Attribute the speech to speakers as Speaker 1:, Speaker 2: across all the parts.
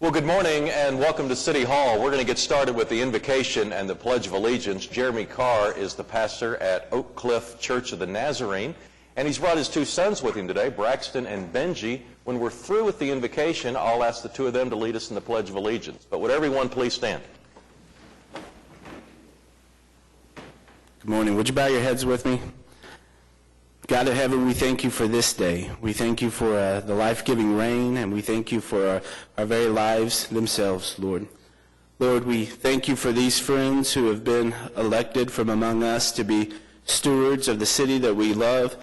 Speaker 1: Well, good morning and welcome to City Hall. We're going to get started with the invocation and the Pledge of Allegiance. Jeremy Carr is the pastor at Oak Cliff Church of the Nazarene, and he's brought his two sons with him today, Braxton and Benji. When we're through with the invocation, I'll ask the two of them to lead us in the Pledge of Allegiance. But would everyone please stand?
Speaker 2: Good morning. Would you bow your heads with me? God of heaven, we thank you for this day. We thank you for the life-giving rain, and we thank you for our very lives themselves, Lord. Lord, we thank you for these friends who have been elected from among us to be stewards of the city that we love.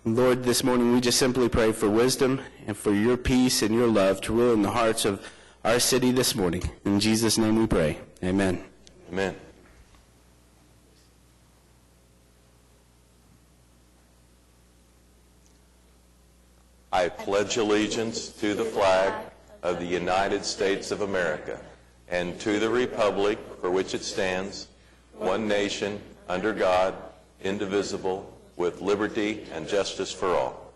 Speaker 2: Lord, this morning we just simply pray for wisdom and for your peace and your love to rule in the hearts of our city this morning. In Jesus' name we pray. Amen.
Speaker 1: Amen. I pledge allegiance to the flag of the United States of America and to the republic for which it stands, one nation, under God, indivisible, with liberty and justice for all.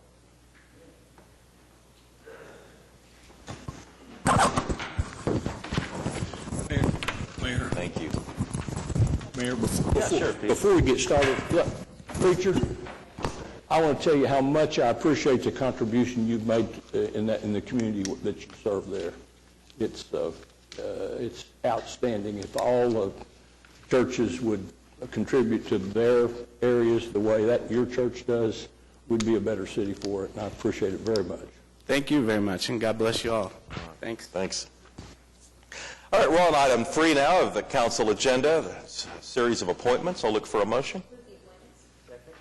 Speaker 3: Mayor.
Speaker 1: Thank you.
Speaker 3: Mayor,
Speaker 1: Sure, Pete.
Speaker 3: before we get started, preacher, I want to tell you how much I appreciate the contribution you've made in the community that you serve there. It's outstanding. If all the churches would contribute to their areas the way that your church does, we'd be a better city for it, and I appreciate it very much.
Speaker 2: Thank you very much, and God bless you all. Thanks.
Speaker 1: Thanks. All right, we're on item 3 now of the council agenda, a series of appointments. I'll look for a motion.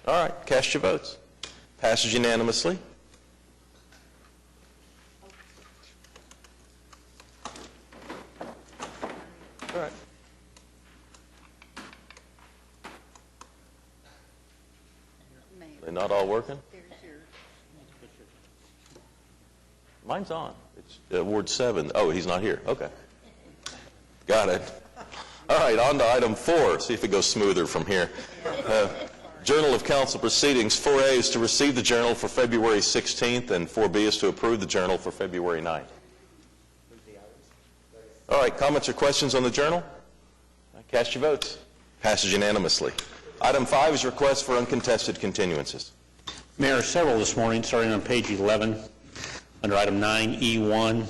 Speaker 1: All right, cast your votes. Passes unanimously. All right. They're not all working? Mine's on. It's Ward 7. Oh, he's not here. Okay. Got it. All right, on to item 4. See if it goes smoother from here. Journal of Council Proceedings. 4A is to receive the journal for February 16th, and 4B is to approve the journal for February 9th. All right, comments or questions on the journal? Cast your votes. Passes unanimously. Item 5 is request for uncontested continuances.
Speaker 4: Mayor, several this morning, starting on page 11, under item 9E1,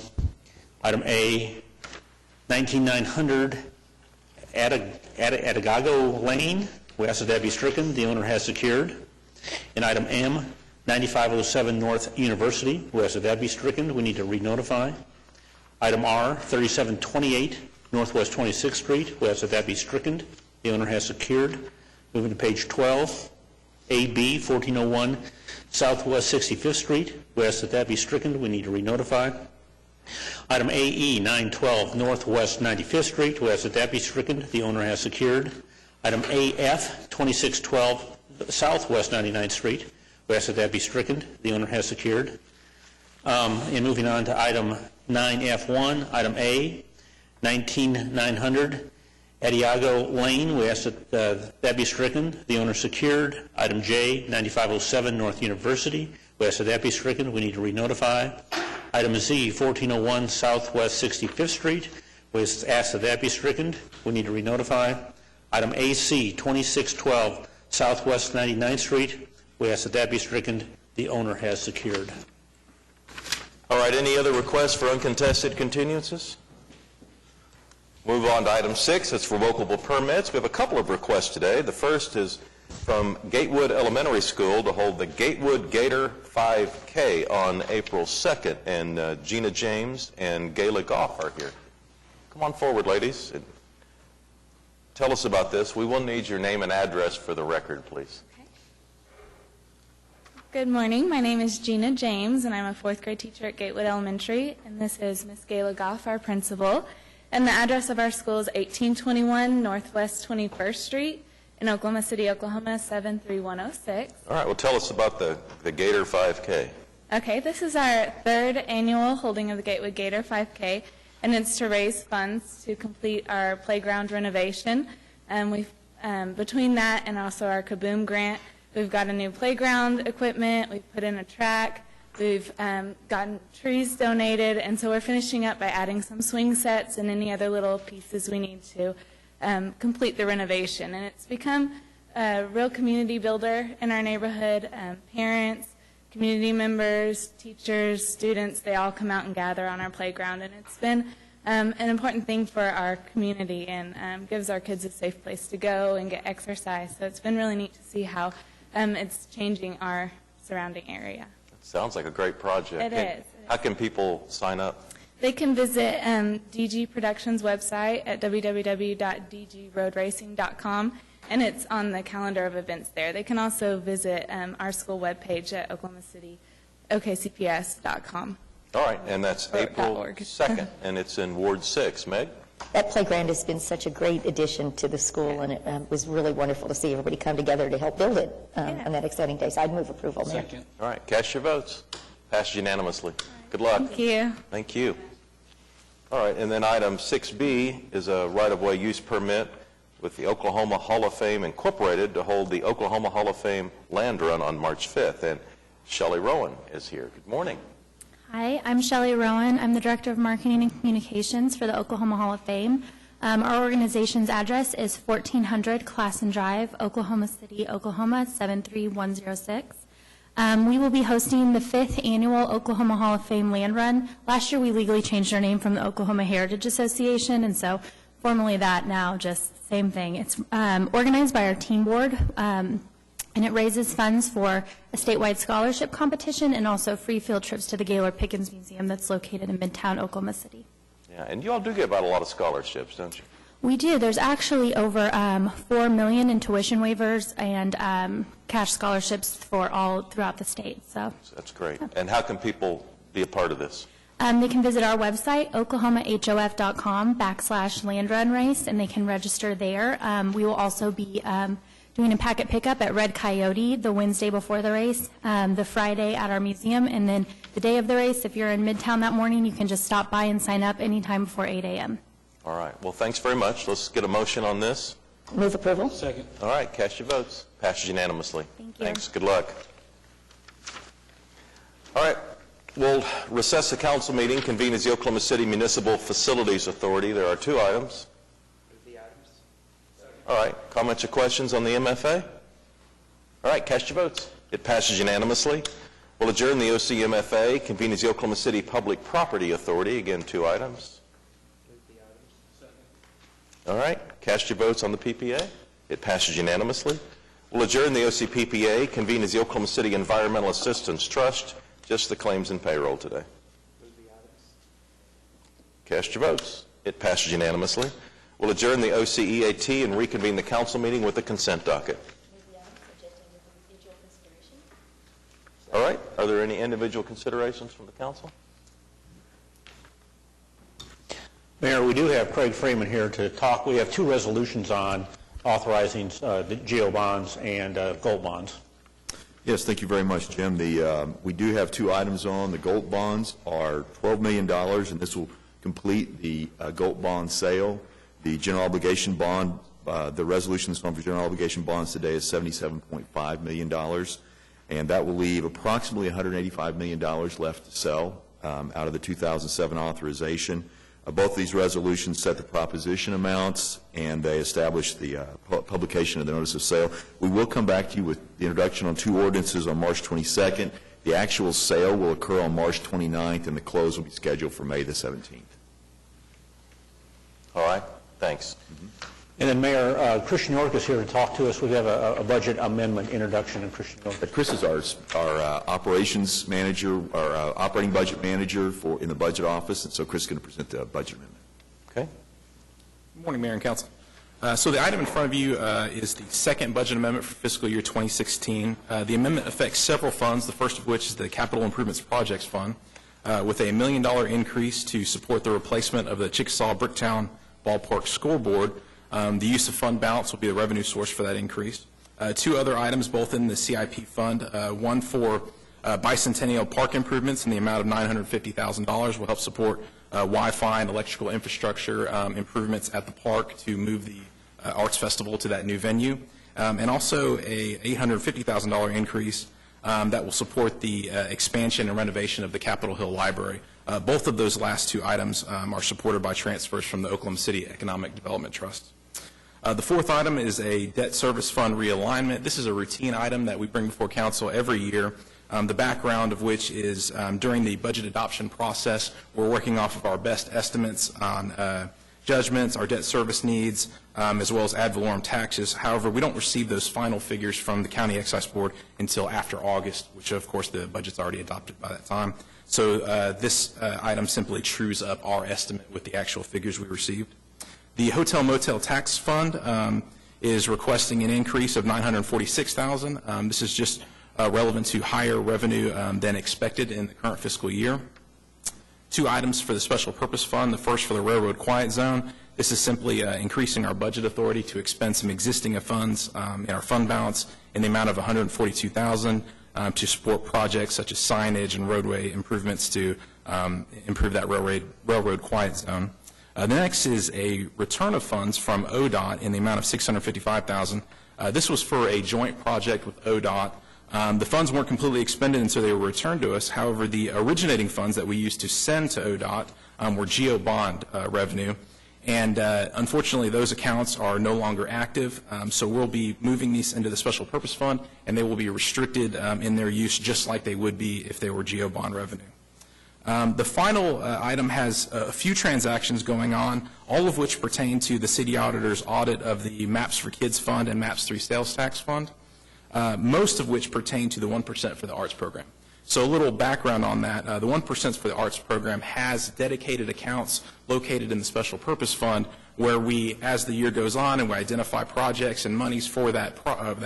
Speaker 4: item A, 19900 Atagago Lane. We ask that that be stricken. The owner has secured. In item M, 9507 North University. We ask that that be stricken. We need to re-notify. Item R, 3728 Northwest 26th Street. We ask that that be stricken. The owner has secured. Moving to page 12, AB 1401 Southwest 65th Street. We ask that that be stricken. We need to re-notify. Item AE 912 Northwest 95th Street. We ask that that be stricken. The owner has secured. Item AF 2612 Southwest 99th Street. We ask that that be stricken. The owner has secured. And moving on to item 9F1, item A, 19900 Adiago Lane. We ask that that be stricken. The owner secured. Item J, 9507 North University. We ask that that be stricken. We need to re-notify. Item Z, 1401 Southwest 65th Street. We ask that that be stricken. We need to re-notify. Item AC, 2612 Southwest 99th Street. We ask that that be stricken. The owner has secured.
Speaker 1: All right, any other requests for uncontested continuances? Move on to item 6. It's revocable permits. We have a couple of requests today. The first is from Gatewood Elementary School to hold the Gatewood Gator 5K on April 2nd. And Gina James and Gayla Goff are here. Come on forward, ladies. Tell us about this. We will need your name and address for the record, please.
Speaker 5: Okay. Good morning. My name is Gina James, and I'm a 4th grade teacher at Gatewood Elementary. And this is Miss Gayla Goff, our principal. And the address of our school is 1821 Northwest 21st Street in Oklahoma City, Oklahoma, 73106.
Speaker 1: All right. Well, tell us about the Gator 5K.
Speaker 5: Okay. This is our 3rd annual holding of the Gatewood Gator 5K. And it's to raise funds to complete our playground renovation. Between that and also our Kaboom grant, we've got a new playground equipment, we've put in a track, We've gotten trees donated, and so we're finishing up by adding some swing sets and any other little pieces we need to complete the renovation. And it's become a real community builder in our neighborhood. Parents, community members, teachers, students, they all come out and gather on our playground, and it's been an important thing for our community and gives our kids a safe place to go and get exercise. So it's been really neat to see how it's changing our surrounding area.
Speaker 1: Sounds like a great project.
Speaker 5: It is.
Speaker 1: How can people sign up?
Speaker 5: They can visit DG Productions website at www.dgroadracing.com, and it's on the calendar of events there. They can also visit our school webpage at oklahomacity.okcps.com.
Speaker 1: All right, and that's April
Speaker 5: .org.
Speaker 1: 2nd, and it's in Ward 6. Meg?
Speaker 6: That playground has been such a great addition to the school, and it was really wonderful to see everybody come together to help build it on that exciting day. So I'd move approval, Mayor.
Speaker 1: All right, cast your votes. Passed unanimously. Good luck.
Speaker 5: Thank you.
Speaker 1: Thank you. All right, and then item 6B is a right-of-way use permit with the Oklahoma Hall of Fame Incorporated to hold the Oklahoma Hall of Fame Land Run on March 5th. And Shelley Rowan is here. Good morning.
Speaker 7: Hi, I'm Shelley Rowan. I'm the Director of Marketing and Communications for the Oklahoma Hall of Fame. Our organization's address is 1400 Classen Drive, Oklahoma City, Oklahoma, 73106. We will be hosting the 5th Annual Oklahoma Hall of Fame Land Run. Last year we legally changed our name from the Oklahoma Heritage Association, and so formally that now just same thing. It's organized by our team board. And it raises funds for a statewide scholarship competition and also free field trips to the Gaylord Pickens Museum that's located in Midtown Oklahoma City.
Speaker 1: Yeah, and you all do give out a lot of scholarships, don't you?
Speaker 7: We do. There's actually over $4 million in tuition waivers and cash scholarships for all throughout the state. So
Speaker 1: That's great. And how can people be a part of this?
Speaker 7: they can visit our website, oklahomahof.com/landrunrace, and they can register there. We will also be doing a packet pickup at Red Coyote the Wednesday before the race, the Friday at our museum, and then the day of the race, if you're in Midtown that morning, you can just stop by and sign up anytime before 8 a.m.
Speaker 1: All right. Well, thanks very much. Let's get a motion on this.
Speaker 6: Move approval.
Speaker 1: All right. Cast your votes. Passes unanimously.
Speaker 7: Thank you.
Speaker 1: Thanks. Good luck. All right. We'll recess the council meeting, convene as the Oklahoma City Municipal Facilities Authority. There are 2 items. All right. Comments or questions on the MFA? All right. Cast your votes. It passes unanimously. We'll adjourn the OCMFA, convene as the Oklahoma City Public Property Authority. Again, 2 items. All right. Cast your votes on the PPA. It passes unanimously. We'll adjourn the OCPPA, convene as the Oklahoma City Environmental Assistance Trust. Just the claims and payroll today. Cast your votes. It passes unanimously. We'll adjourn the OCEAT and reconvene the council meeting with the consent docket. All right. Are there any individual considerations from the council?
Speaker 4: Mayor, we do have Craig Freeman here to talk. We have 2 resolutions on authorizing the GO bonds and gold bonds.
Speaker 8: Yes, thank you very much, Jim. We do have 2 items on. The gold bonds are $12 million, and this will complete the gold bond sale. The general obligation bond, the resolution that's on for general obligation bonds today is $77.5 million, and that will leave approximately $185 million left to sell out of the 2007 authorization. Both of these resolutions set the proposition amounts, and they establish the publication of the notice of sale. We will come back to you with the introduction on 2 ordinances on March 22nd. The actual sale will occur on March 29th, and the close will be scheduled for May the 17th.
Speaker 1: All right. Thanks.
Speaker 4: And then Mayor, Christian York is here to talk to us. We have a budget amendment introduction, and Christian York.
Speaker 8: Chris is our operations manager, our operating budget manager in the budget office, and so Chris is going to present the budget amendment.
Speaker 1: Okay.
Speaker 9: Good morning, Mayor and Council. So the item in front of you is the second budget amendment for fiscal year 2016. The amendment affects several funds, the first of which is the Capital Improvements Projects Fund, with a $1 million increase to support the replacement of the Chickasaw Bricktown Ballpark scoreboard. The use of fund balance will be the revenue source for that increase. 2 other items, both in the CIP fund, one for bicentennial park improvements in the amount of $950,000 will help support Wi-Fi and electrical infrastructure improvements at the park to move the Arts Festival to that new venue, and also a $850,000 increase that will support the expansion and renovation of the Capitol Hill Library. Both of those last two items are supported by transfers from the Oklahoma City Economic Development Trust. The fourth item is a debt service fund realignment. This is a routine item that we bring before council every year, the background of which is during the budget adoption process, we're working off of our best estimates on judgments, our debt service needs, as well as ad valorem taxes. However, we don't receive those final figures from the County Excise Board until after August, which of course the budget's already adopted by that time. So this item simply trues up our estimate with the actual figures we received. The Hotel Motel Tax Fund is requesting an increase of $946,000. This is just relevant to higher revenue than expected in the current fiscal year. Two items for the Special Purpose Fund. The first for the Railroad Quiet Zone. This is simply increasing our budget authority to expend some existing funds in our fund balance in the amount of $142,000 to support projects such as signage and roadway improvements to improve that railroad quiet zone. The next is a return of funds from ODOT in the amount of $655,000. This was for a joint project with ODOT. The funds weren't completely expended, and so they were returned to us. However, the originating funds that we used to send to ODOT were GEO bond revenue. And unfortunately, those accounts are no longer active, so we'll be moving these into the Special Purpose Fund, and they will be restricted in their use just like they would be if they were GEO bond revenue. The final item has a few transactions going on, all of which pertain to the City Auditor's audit of the MAPS for Kids Fund and MAPS 3 Sales Tax Fund, most of which pertain to the 1% for the Arts Program. So a little background on that. The 1% for the Arts Program has dedicated accounts located in the Special Purpose Fund where we, as the year goes on and we identify projects and monies for that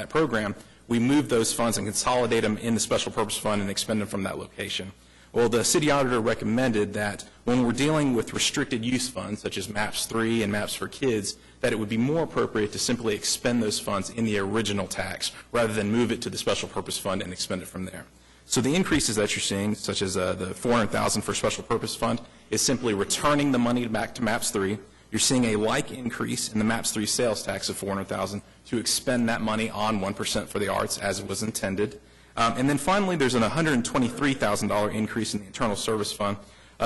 Speaker 9: program, we move those funds and consolidate them in the Special Purpose Fund and expend them from that location. Well, the City Auditor recommended that when we're dealing with restricted use funds, such as MAPS 3 and MAPS for Kids, that it would be more appropriate to simply expend those funds in the original tax rather than move it to the Special Purpose Fund and expend it from there. So the increases that you're seeing, such as the $400,000 for Special Purpose Fund, is simply returning the money back to MAPS 3. You're seeing a like increase in the MAPS 3 sales tax of $400,000 to expend that money on 1% for the arts as it was intended. And then finally, there's an $123,000 increase in the Internal Service Fund.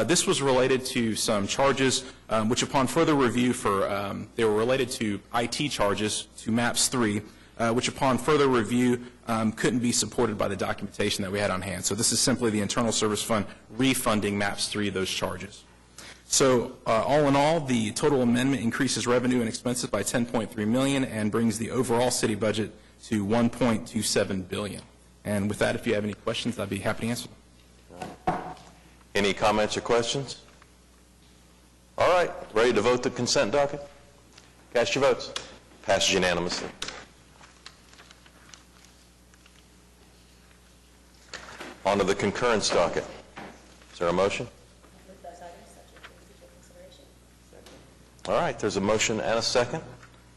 Speaker 9: This was related to some charges, which upon further review they were related to IT charges to MAPS 3, which upon further review couldn't be supported by the documentation that we had on hand. So this is simply the Internal Service Fund refunding MAPS 3 those charges. So all in all, the total amendment increases revenue and expenses by $10.3 million and brings the overall city budget to $1.27 billion. And with that, if you have any questions, I'd be happy to answer them.
Speaker 1: Any comments or questions? All right, ready to vote the consent docket? Cast your votes. Passes unanimously. On to the concurrence docket. Is there a motion? All right, there's a motion and a second.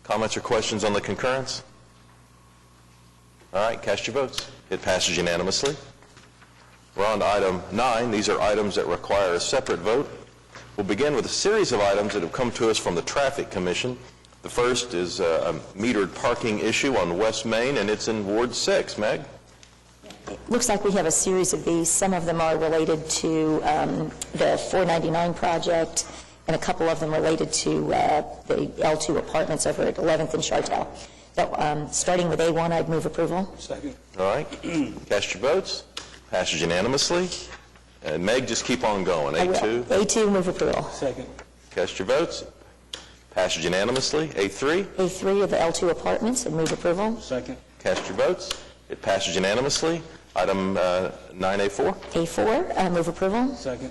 Speaker 1: Comments or questions on the concurrence? All right, cast your votes. It passes unanimously. We're on to item 9. These are items that require a separate vote. We'll begin with a series of items that have come to us from the Traffic Commission. The first is a metered parking issue on West Main, and it's in Ward 6. Meg?
Speaker 6: It looks like we have a series of these. Some of them are related to the 499 project, and a couple of them related to the L2 apartments over at 11th and Chartel. So starting with A1, I'd move approval.
Speaker 3: Second.
Speaker 1: All right, cast your votes. Passes unanimously. And Meg, just keep on going.
Speaker 6: I will.
Speaker 1: A2,
Speaker 6: A2, move approval.
Speaker 3: Second.
Speaker 1: cast your votes. Passes unanimously. A3,
Speaker 6: A3 of the L2 apartments, I'd move approval.
Speaker 3: Second.
Speaker 1: cast your votes. It passes unanimously. Item 9A4.
Speaker 6: A4, move approval.
Speaker 3: Second.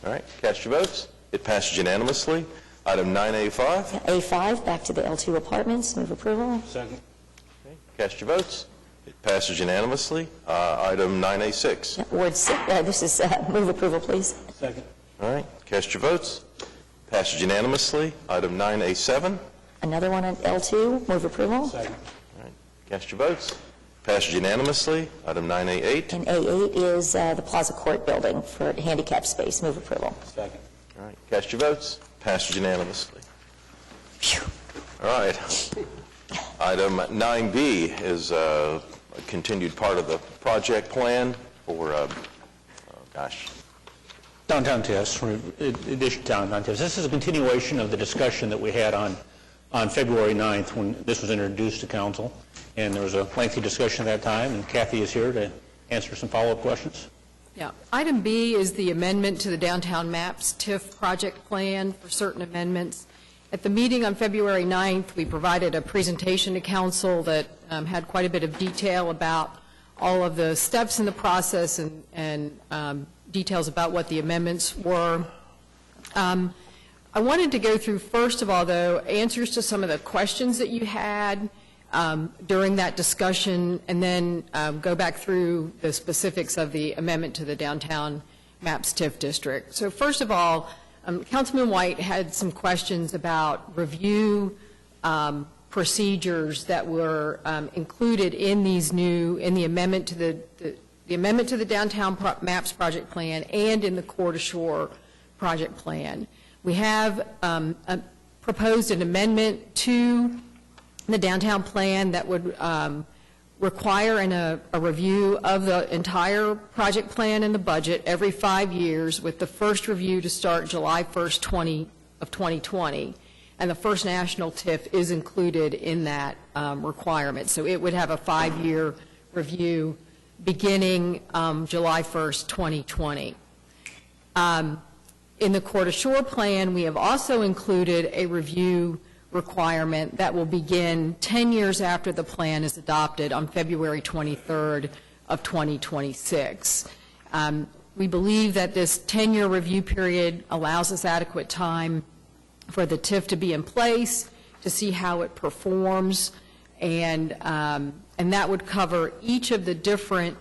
Speaker 1: All right, cast your votes. It passes unanimously. Item 9A5.
Speaker 6: A5, back to the L2 apartments, move approval.
Speaker 3: Second.
Speaker 1: Cast your votes. It passes unanimously. Item 9A6.
Speaker 6: Ward 6, this is, move approval, please.
Speaker 3: Second.
Speaker 1: All right, cast your votes. Passes unanimously. Item 9A7.
Speaker 6: Another one on L2, move approval.
Speaker 3: Second.
Speaker 1: All right, cast your votes. Passes unanimously. Item 9A8.
Speaker 6: And A8 is the Plaza Court building for handicap space, move approval.
Speaker 3: Second.
Speaker 1: All right, cast your votes. Passes unanimously. All right. Item 9B is continued part of the project plan for,
Speaker 4: Downtown TIFs, addition to downtown TIFs. This is a continuation of the discussion that we had on February 9th when this was introduced to council, and there was a lengthy discussion at that time, and Kathy is here to answer some follow-up questions.
Speaker 10: Yeah. Item B is the amendment to the Downtown Maps TIF project plan for certain amendments. At the meeting on February 9th, we provided a presentation to council that had quite a bit of detail about all of the steps in the process and details about what the amendments were. I wanted to go through, first of all, though, answers to some of the questions that you had during that discussion, and then go back through the specifics of the amendment to the Downtown Maps TIF district. So first of all, Councilman White had some questions about review procedures that were included in these in the amendment to the amendment to the Downtown Maps project plan and in the Core to Shore project plan. We have proposed an amendment to the downtown plan that would require a review of the entire project plan and the budget every 5 years, with the first review to start July 1st, 2020. And the first national TIF is included in that requirement. So it would have a 5-year review beginning July 1st, 2020. In the Core to Shore plan, we have also included a review requirement that will begin 10 years after the plan is adopted on February 23rd of 2026. We believe that this 10-year review period allows us adequate time for the TIF to be in place, to see how it performs, and that would cover each of the different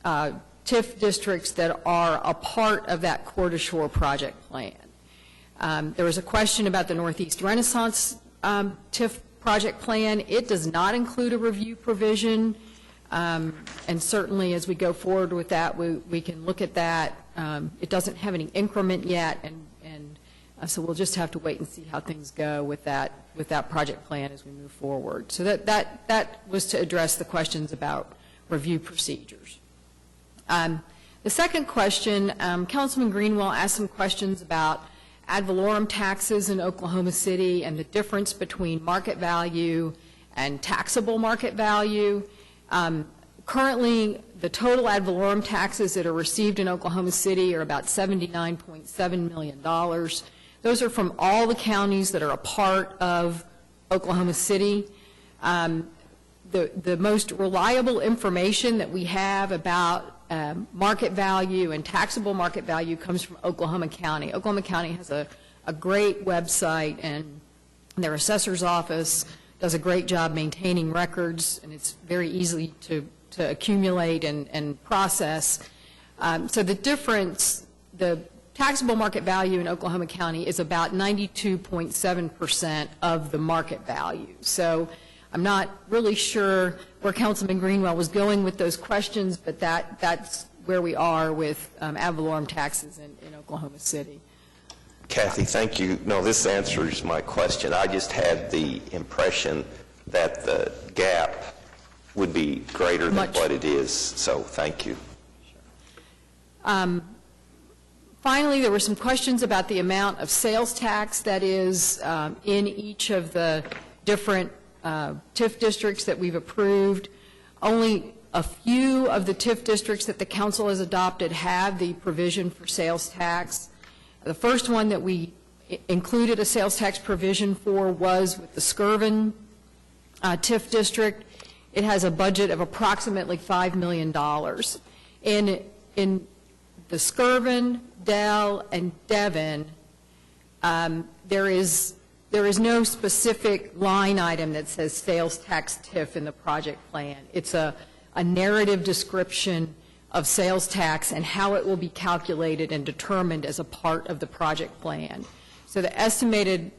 Speaker 10: TIF districts that are a part of that Core to Shore project plan. There was a question about the Northeast Renaissance TIF project plan. It does not include a review provision, and certainly as we go forward with that, we can look at that. It doesn't have any increment yet, and so we'll just have to wait and see how things go with that project plan as we move forward. So that was to address the questions about review procedures. The second question, Councilman Greenwell asked some questions about ad valorem taxes in Oklahoma City and the difference between market value and taxable market value. Currently, the total ad valorem taxes that are received in Oklahoma City are about $79.7 million. Those are from all the counties that are a part of Oklahoma City. The most reliable information that we have about market value and taxable market value comes from Oklahoma County. Oklahoma County has a great website, and their assessor's office does a great job maintaining records, and it's very easy to accumulate and process. So the difference, the taxable market value in Oklahoma County is about 92.7% of the market value. So I'm not really sure where Councilman Greenwell was going with those questions, but that's where we are with ad valorem taxes in Oklahoma City.
Speaker 11: Kathy, thank you. No, this answers my question. I just had the impression that the gap would be greater than what it is, so thank you.
Speaker 10: Finally, there were some questions about the amount of sales tax that is in each of the different TIF districts that we've approved. Only a few of the TIF districts that the council has adopted have the provision for sales tax. The first one that we included a sales tax provision for was with the Skirvin TIF district. It has a budget of approximately $5 million. In the Skirvin, Dell, and Devon, there is no specific line item that says sales tax TIF in the project plan. It's a narrative description of sales tax and how it will be calculated and determined as a part of the project plan. So the estimated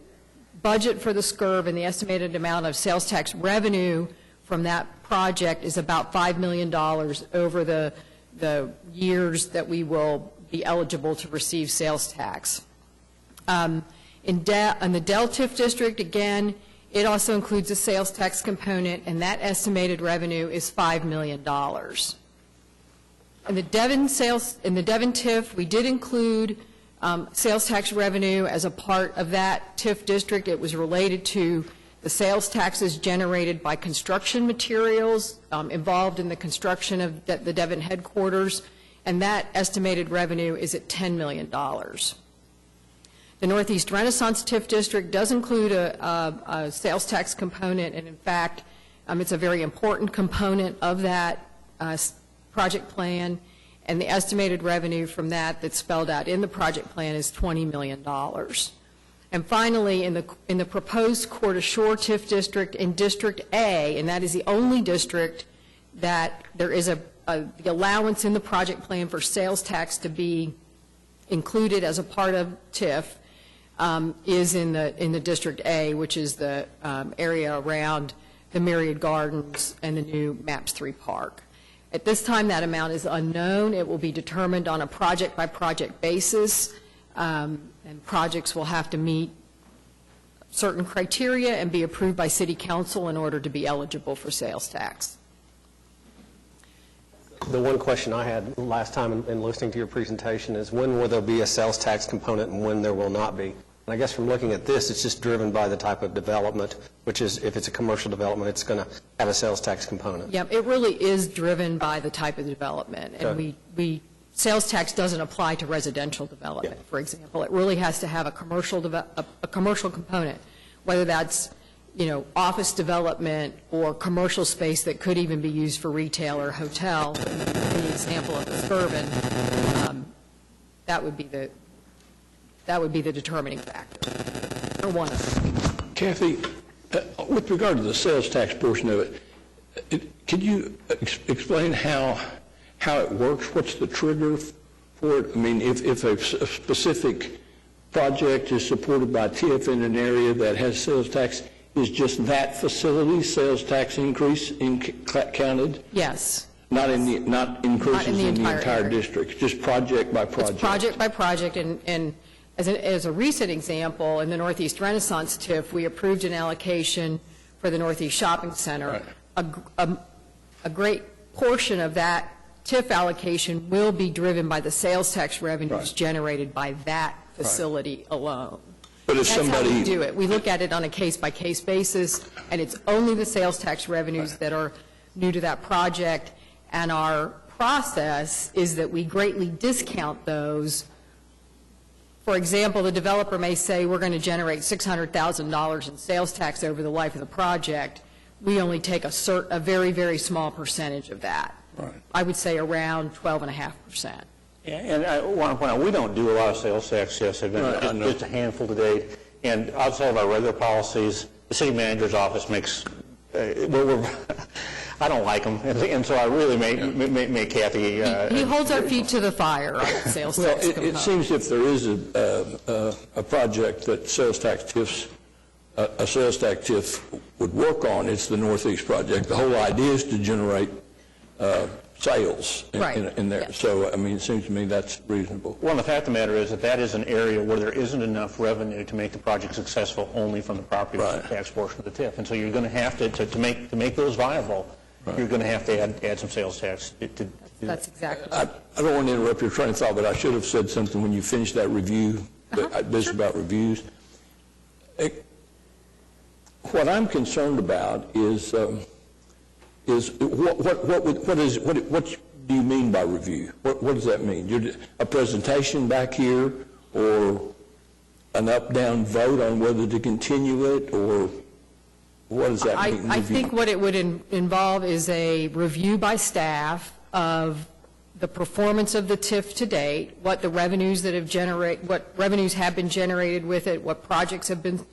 Speaker 10: budget for the SCIRV and the estimated amount of sales tax revenue from that project is about $5 million over the years that we will be eligible to receive sales tax. In the Dell TIF district, again, It also includes a sales tax component, and that estimated revenue is $5 million. In the Devon TIF, we did include sales tax revenue as a part of that TIF district. It was related to the sales taxes generated by construction materials involved in the construction of the Devon headquarters, and that estimated revenue is at $10 million. The Northeast Renaissance TIF district does include a sales tax component, and in fact, it's a very important component of that project plan, and the estimated revenue from that that's spelled out in the project plan is $20 million. And finally, in the proposed Coeur d'Alene TIF district in District A, and that is the only district that there is the allowance in the project plan for sales tax to be included as a part of TIF, is in the District A, which is the area around the Myriad Gardens and the new MAPS 3 Park. At this time, that amount is unknown. It will be determined on a project-by-project basis, and projects will have to meet certain criteria and be approved by City Council in order to be eligible for sales tax.
Speaker 12: The one question I had last time in listening to your presentation is when will there be a sales tax component and when there will not be? And I guess from looking at this, it's just driven by the type of development, which is if it's a commercial development, it's going to have a sales tax component.
Speaker 10: Yeah, it really is driven by the type of development. And sales tax doesn't apply to residential development, for example. It really has to have a commercial component, whether that's, office development or commercial space that could even be used for retail or hotel. In the example of the Skirvin, that would be the determining factor, or one of them.
Speaker 3: Kathy, with regard to the sales tax portion of it, could you explain how it works? What's the trigger for it? I mean, if a specific project is supported by TIF in an area that has sales tax, is just that facility sales tax increase counted?
Speaker 10: Yes.
Speaker 3: Not increases in the entire
Speaker 10: area.
Speaker 3: District, just project by project?
Speaker 10: It's project by project, and as a recent example, in the Northeast Renaissance TIF, we approved an allocation for the Northeast Shopping Center. Right. A great portion of that TIF allocation will be driven by the sales tax revenues generated by that facility alone.
Speaker 3: But if
Speaker 10: That's how we do it. We look at it on a case-by-case basis, and it's only the sales tax revenues that are new to that project, and our process is that we greatly discount those. For example, the developer may say, we're going to generate $600,000 in sales tax over the life of the project. We only take a very, very small percentage of that. Right. I would say around 12.5%.
Speaker 4: Yeah, and we don't do a lot of sales tax, yes, just a handful to date. And outside of our regular policies, the city manager's office makes, I don't like them, and so I really make Kathy.
Speaker 10: He holds our feet to the fire on sales tax.
Speaker 3: Well, it seems if there is a project that sales tax TIFs, a sales tax TIF would work on, it's the Northeast project. The whole idea is to generate sales in there. Yes. So, I mean, it seems to me that's reasonable.
Speaker 4: Well, the fact of the matter is that is an area where there isn't enough revenue to make the project successful only from the property tax portion of the TIF. And so you're going to have to make those viable, you're going to have to add some sales tax to do
Speaker 10: That's exactly
Speaker 3: I don't want to interrupt your train of thought, but I should have said something when you finished that review, this about reviews. What I'm concerned about is what do you mean by review? What does that mean? A presentation back here, or an up-down vote on whether to continue it, or what does that mean?
Speaker 10: I think what it would involve is a review by staff of the performance of the TIF to date, what the revenues what revenues have been generated with it, what projects have been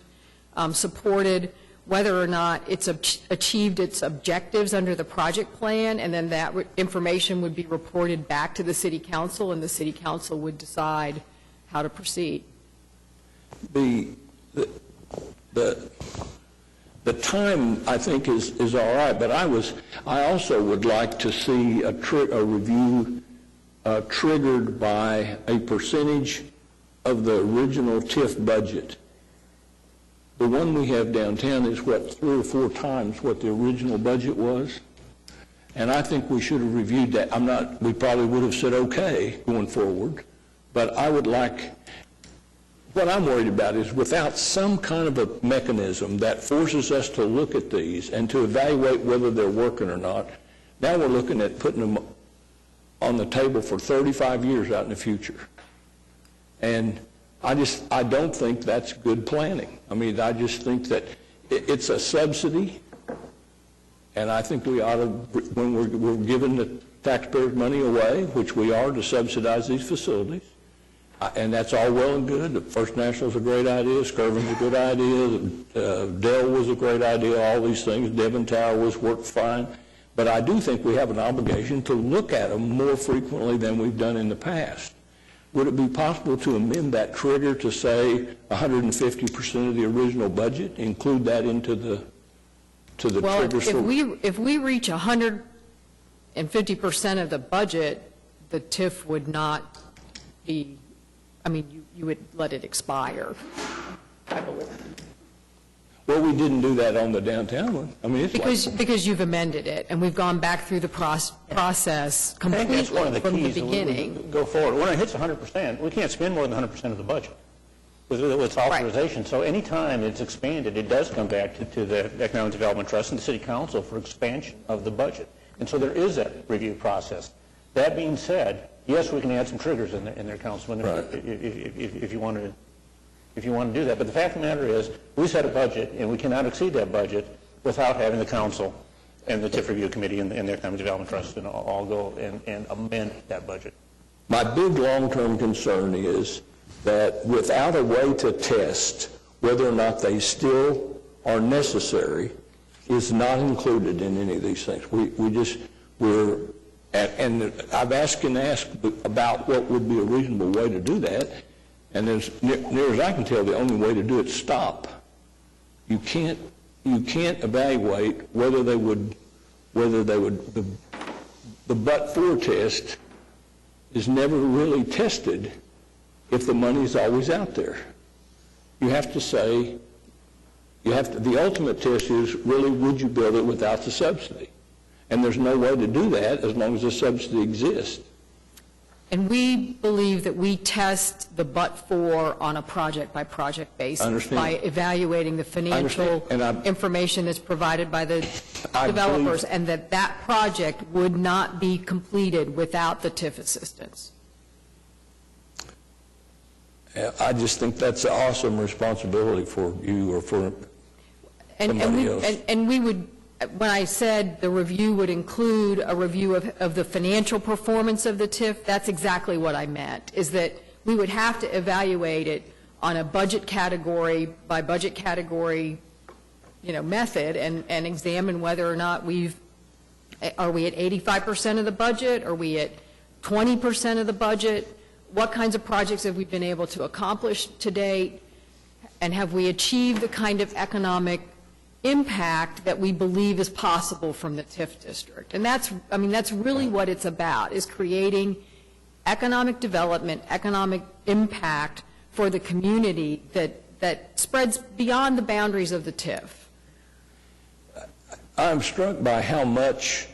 Speaker 10: supported, whether or not it's achieved its objectives under the project plan, and then that information would be reported back to the City Council, and the City Council would decide how to proceed.
Speaker 3: The time, I think, is all right, but I also would like to see a review triggered by a percentage of the original TIF budget. the one we have downtown is what, 3 or 4 times what the original budget was? And I think we should have reviewed that. We probably would have said okay going forward, but I would like, what I'm worried about is without some kind of a mechanism that forces us to look at these and to evaluate whether they're working or not, now we're looking at putting them on the table for 35 years out in the future. And I don't think that's good planning. I mean, I just think that it's a subsidy, and I think we ought to, when we're giving the taxpayers' money away, which we are to subsidize these facilities, and that's all well and good. The First National's a great idea, Skirvin's a good idea, Dell was a great idea, all these things, Devon Tower worked fine. But I do think we have an obligation to look at them more frequently than we've done in the past. Would it be possible to amend that trigger to say 150% of the original budget, include that into the trigger?
Speaker 10: Well, if we reach 150% of the budget, the TIF would not be, I mean, you would let it expire, I believe.
Speaker 3: Well, we didn't do that on the downtown one. I mean, it's
Speaker 10: because you've amended it, and we've gone back through the process
Speaker 4: I think that's one
Speaker 10: completely
Speaker 4: of the
Speaker 10: from the
Speaker 4: keys.
Speaker 10: beginning.
Speaker 4: Go forward. When it hits 100%, we can't spend more than 100% of the budget with authorization. So anytime it's expanded, it does come back to the Economic Development Trust and the City Council for expansion of the budget. And so there is that review process. That being said, yes, we can add some triggers in there, Councilman, if you want to. If you want to do that. But the fact of the matter is, we set a budget, and we cannot exceed that budget without having the council and the TIF Review Committee and the Economic Development Trust and all go and amend that budget.
Speaker 3: My big long-term concern is that without a way to test whether or not they still are necessary is not included in any of these things. And I've asked about what would be a reasonable way to do that. And as near as I can tell, the only way to do it is stop. You can't evaluate whether they would, the but-for test is never really tested if the money is always out there. You have to say, the ultimate test is really, would you build it without the subsidy? And there's no way to do that as long as the subsidy exists.
Speaker 10: And we believe that we test the but-for on a project-by-project basis by evaluating the financial information that's provided by the developers, and that project would not be completed without the TIF assistance.
Speaker 3: I just think that's an awesome responsibility for you or for somebody else.
Speaker 10: And we would, when I said the review would include a review of the financial performance of the TIF, that's exactly what I meant, is that we would have to evaluate it on a budget category by budget category, method and examine whether or not are we at 85% of the budget? Are we at 20% of the budget? What kinds of projects have we been able to accomplish to date? And have we achieved the kind of economic impact that we believe is possible from the TIF district? And that's really what it's about, is creating economic development, economic impact for the community that spreads beyond the boundaries of the TIF.
Speaker 3: I'm struck by how much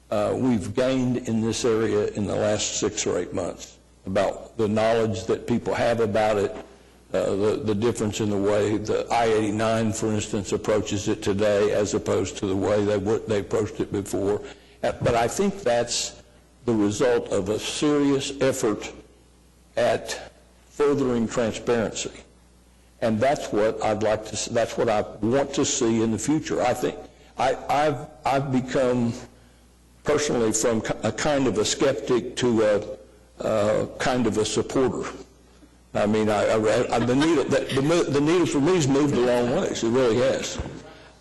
Speaker 3: we've gained in this area in the last 6 or 8 months, about the knowledge that people have about it, the difference in the way the I-89, for instance, approaches it today as opposed to the way they approached it before. But I think that's the result of a serious effort at furthering transparency. And that's what I'd like to. That's what I want to see in the future. I think I've become personally from a kind of a skeptic to a kind of a supporter. I mean, the needle for me has moved a long ways. It really has.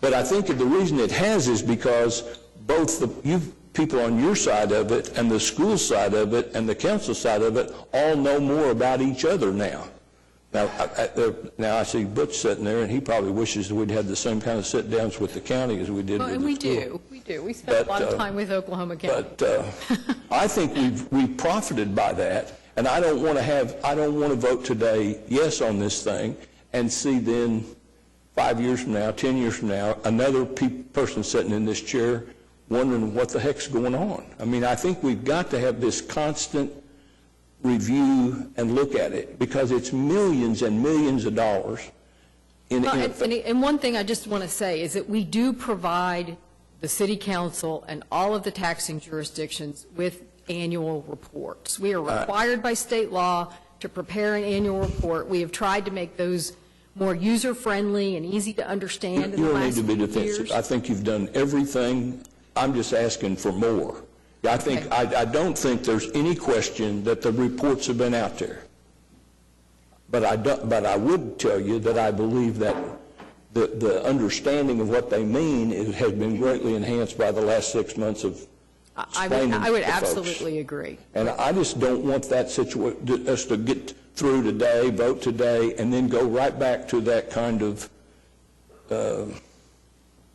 Speaker 3: But I think the reason it has is because both you people on your side of it and the school side of it and the council side of it all know more about each other now. Now I see Butch sitting there, and he probably wishes that we'd had the same kind of sit-downs with the county as we did with the school.
Speaker 10: We do. We spent a lot of time with Oklahoma County.
Speaker 3: But I think we've profited by that, and I don't want to vote today yes on this thing and see then 5 years from now, 10 years from now, another person sitting in this chair wondering what the heck's going on. I mean, I think we've got to have this constant review and look at it, because it's millions and millions of dollars.
Speaker 10: And one thing I just want to say is that we do provide the city council and all of the taxing jurisdictions with annual reports. We are required by state law to prepare an annual report. We have tried to make those more user-friendly and easy to understand in the last few years.
Speaker 3: You don't need to be defensive. I think you've done everything. I'm just asking for more. I don't think there's any question that the reports have been out there. But I would tell you that I believe that the understanding of what they mean has been greatly enhanced by the last 6 months of explaining
Speaker 10: I would
Speaker 3: to folks.
Speaker 10: absolutely agree.
Speaker 3: And I just don't want that situation, us to get through today, vote today, and then go right back to that kind of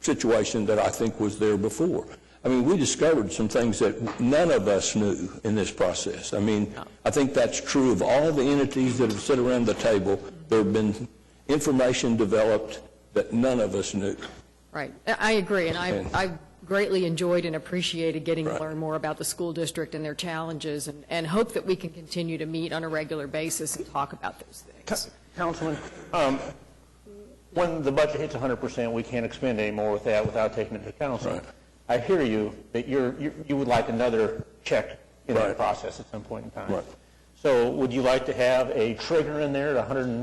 Speaker 3: situation that I think was there before. I mean, we discovered some things that none of us knew in this process. I mean, I think that's true of all the entities that have sit around the table. There have been information developed that none of us knew.
Speaker 10: Right. I agree, and I greatly enjoyed and appreciated getting to learn more about the school district and their challenges, and hope that we can continue to meet on a regular basis and talk about those things.
Speaker 4: Councilman, when the budget hits 100%, we can't expend any more with that without taking it to council.
Speaker 3: Right.
Speaker 4: I hear you that you would like another check in that process at some point in time.
Speaker 3: Right.
Speaker 4: So would you like to have a trigger in there,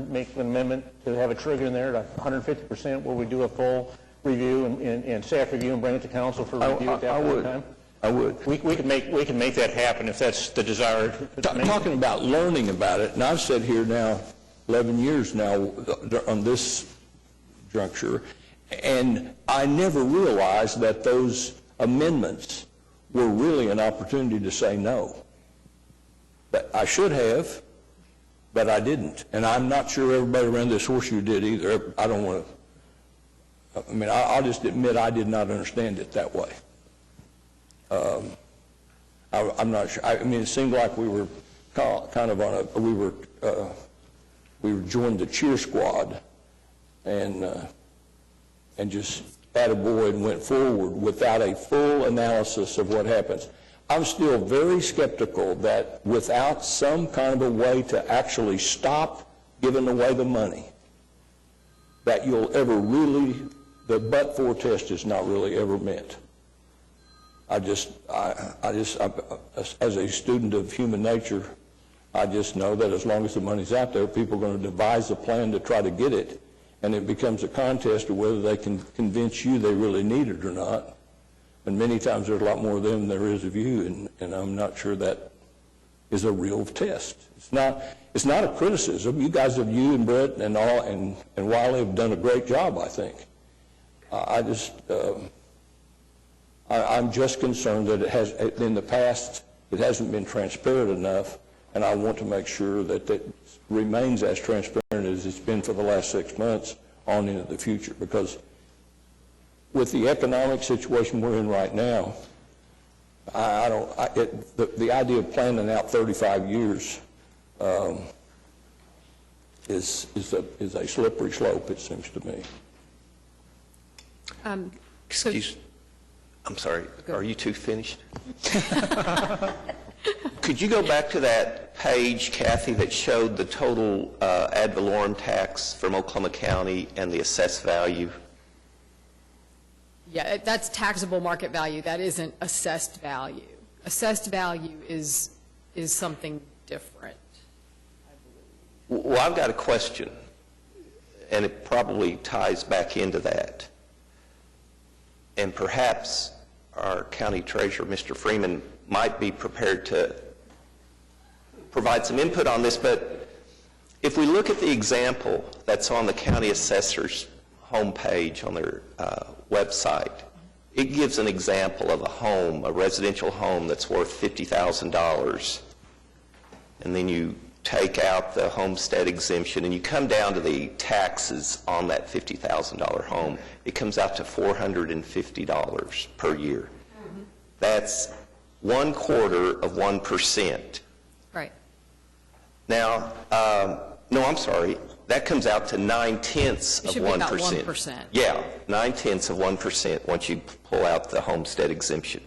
Speaker 4: make an amendment to have a trigger in there at 150% where we do a full review and staff review and bring it to council for review at that point in time?
Speaker 3: I would.
Speaker 4: We can make that happen if that's the desire.
Speaker 3: Talking about learning about it, and I've sat here now 11 years now on this juncture, and I never realized that those amendments were really an opportunity to say no. But I should have, but I didn't. And I'm not sure everybody around this horseshoe did either. I don't want to, I mean, I'll just admit I did not understand it that way. I'm not sure. I mean, it seemed like we were kind of on we were joined the cheer squad and just attaboy and went forward without a full analysis of what happens. I'm still very skeptical that without some kind of a way to actually stop giving away the money, that you'll ever really, the but-for test is not really ever met. As a student of human nature, I just know that as long as the money's out there, people are going to devise a plan to try to get it, and it becomes a contest of whether they can convince you they really need it or not. And many times there's a lot more of them than there is of you, and I'm not sure that is a real test. It's not a criticism. You guys, you and Brett and Wiley have done a great job, I think. I'm just concerned that in the past it hasn't been transparent enough, and I want to make sure that it remains as transparent as it's been for the last 6 months on into the future, because with the economic situation we're in right now, the idea of planning out 35 years is a slippery slope, it seems to me.
Speaker 11: Excuse me. I'm sorry. Are you two finished? Could you go back to that page, Kathy, that showed the total ad valorem tax from Oklahoma County and the assessed value?
Speaker 10: Yeah, that's taxable market value. That isn't assessed value. Assessed value is something different, I believe.
Speaker 11: Well, I've got a question, and it probably ties back into that. And perhaps our county treasurer, Mr. Freeman, might be prepared to provide some input on this, but if we look at the example that's on the county assessor's homepage on their website, it gives an example of a residential home that's worth $50,000, and then you take out the homestead exemption and you come down to the taxes on that $50,000 home. It comes out to $450 per year. Mm-hmm. That's 1/4 of 1%.
Speaker 10: Right.
Speaker 11: Now, no, I'm sorry. that comes out to 9/10
Speaker 10: It
Speaker 11: of
Speaker 10: should be
Speaker 11: 1%.
Speaker 10: about 1%.
Speaker 11: Yeah, 9/10 of 1% once you pull out the homestead exemption.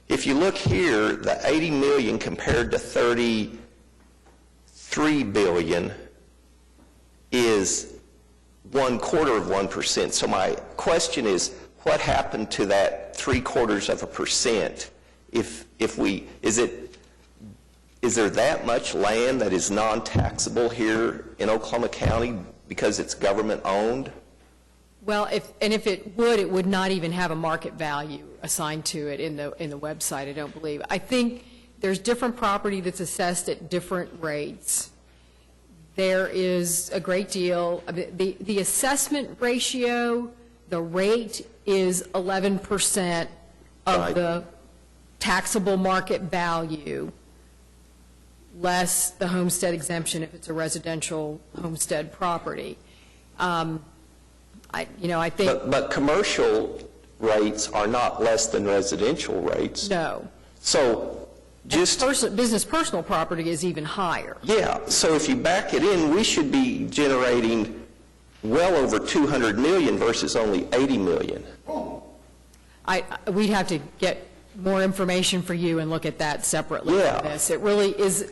Speaker 11: If you look here, the 80 million compared to 33 billion is 1/4 of 1%. So my question is, what happened to that 0.75%? Is there that much land that is non-taxable here in Oklahoma County because it's government-owned?
Speaker 10: Well, if it would not even have a market value assigned to it in the website, I don't believe. I think there's different property that's assessed at different rates. There is a great deal, the assessment ratio, the rate is 11% of
Speaker 11: Right.
Speaker 10: the taxable market value, less the homestead exemption if it's a residential homestead property. I think...
Speaker 11: But commercial rates are not less than residential rates.
Speaker 10: No.
Speaker 11: So just...
Speaker 10: Business personal property is even higher.
Speaker 11: Yeah, so if you back it in, we should be generating well over 200 million versus only 80 million.
Speaker 10: We'd have to get more information for you and look at that separately.
Speaker 11: Yeah.
Speaker 10: from this. It really is,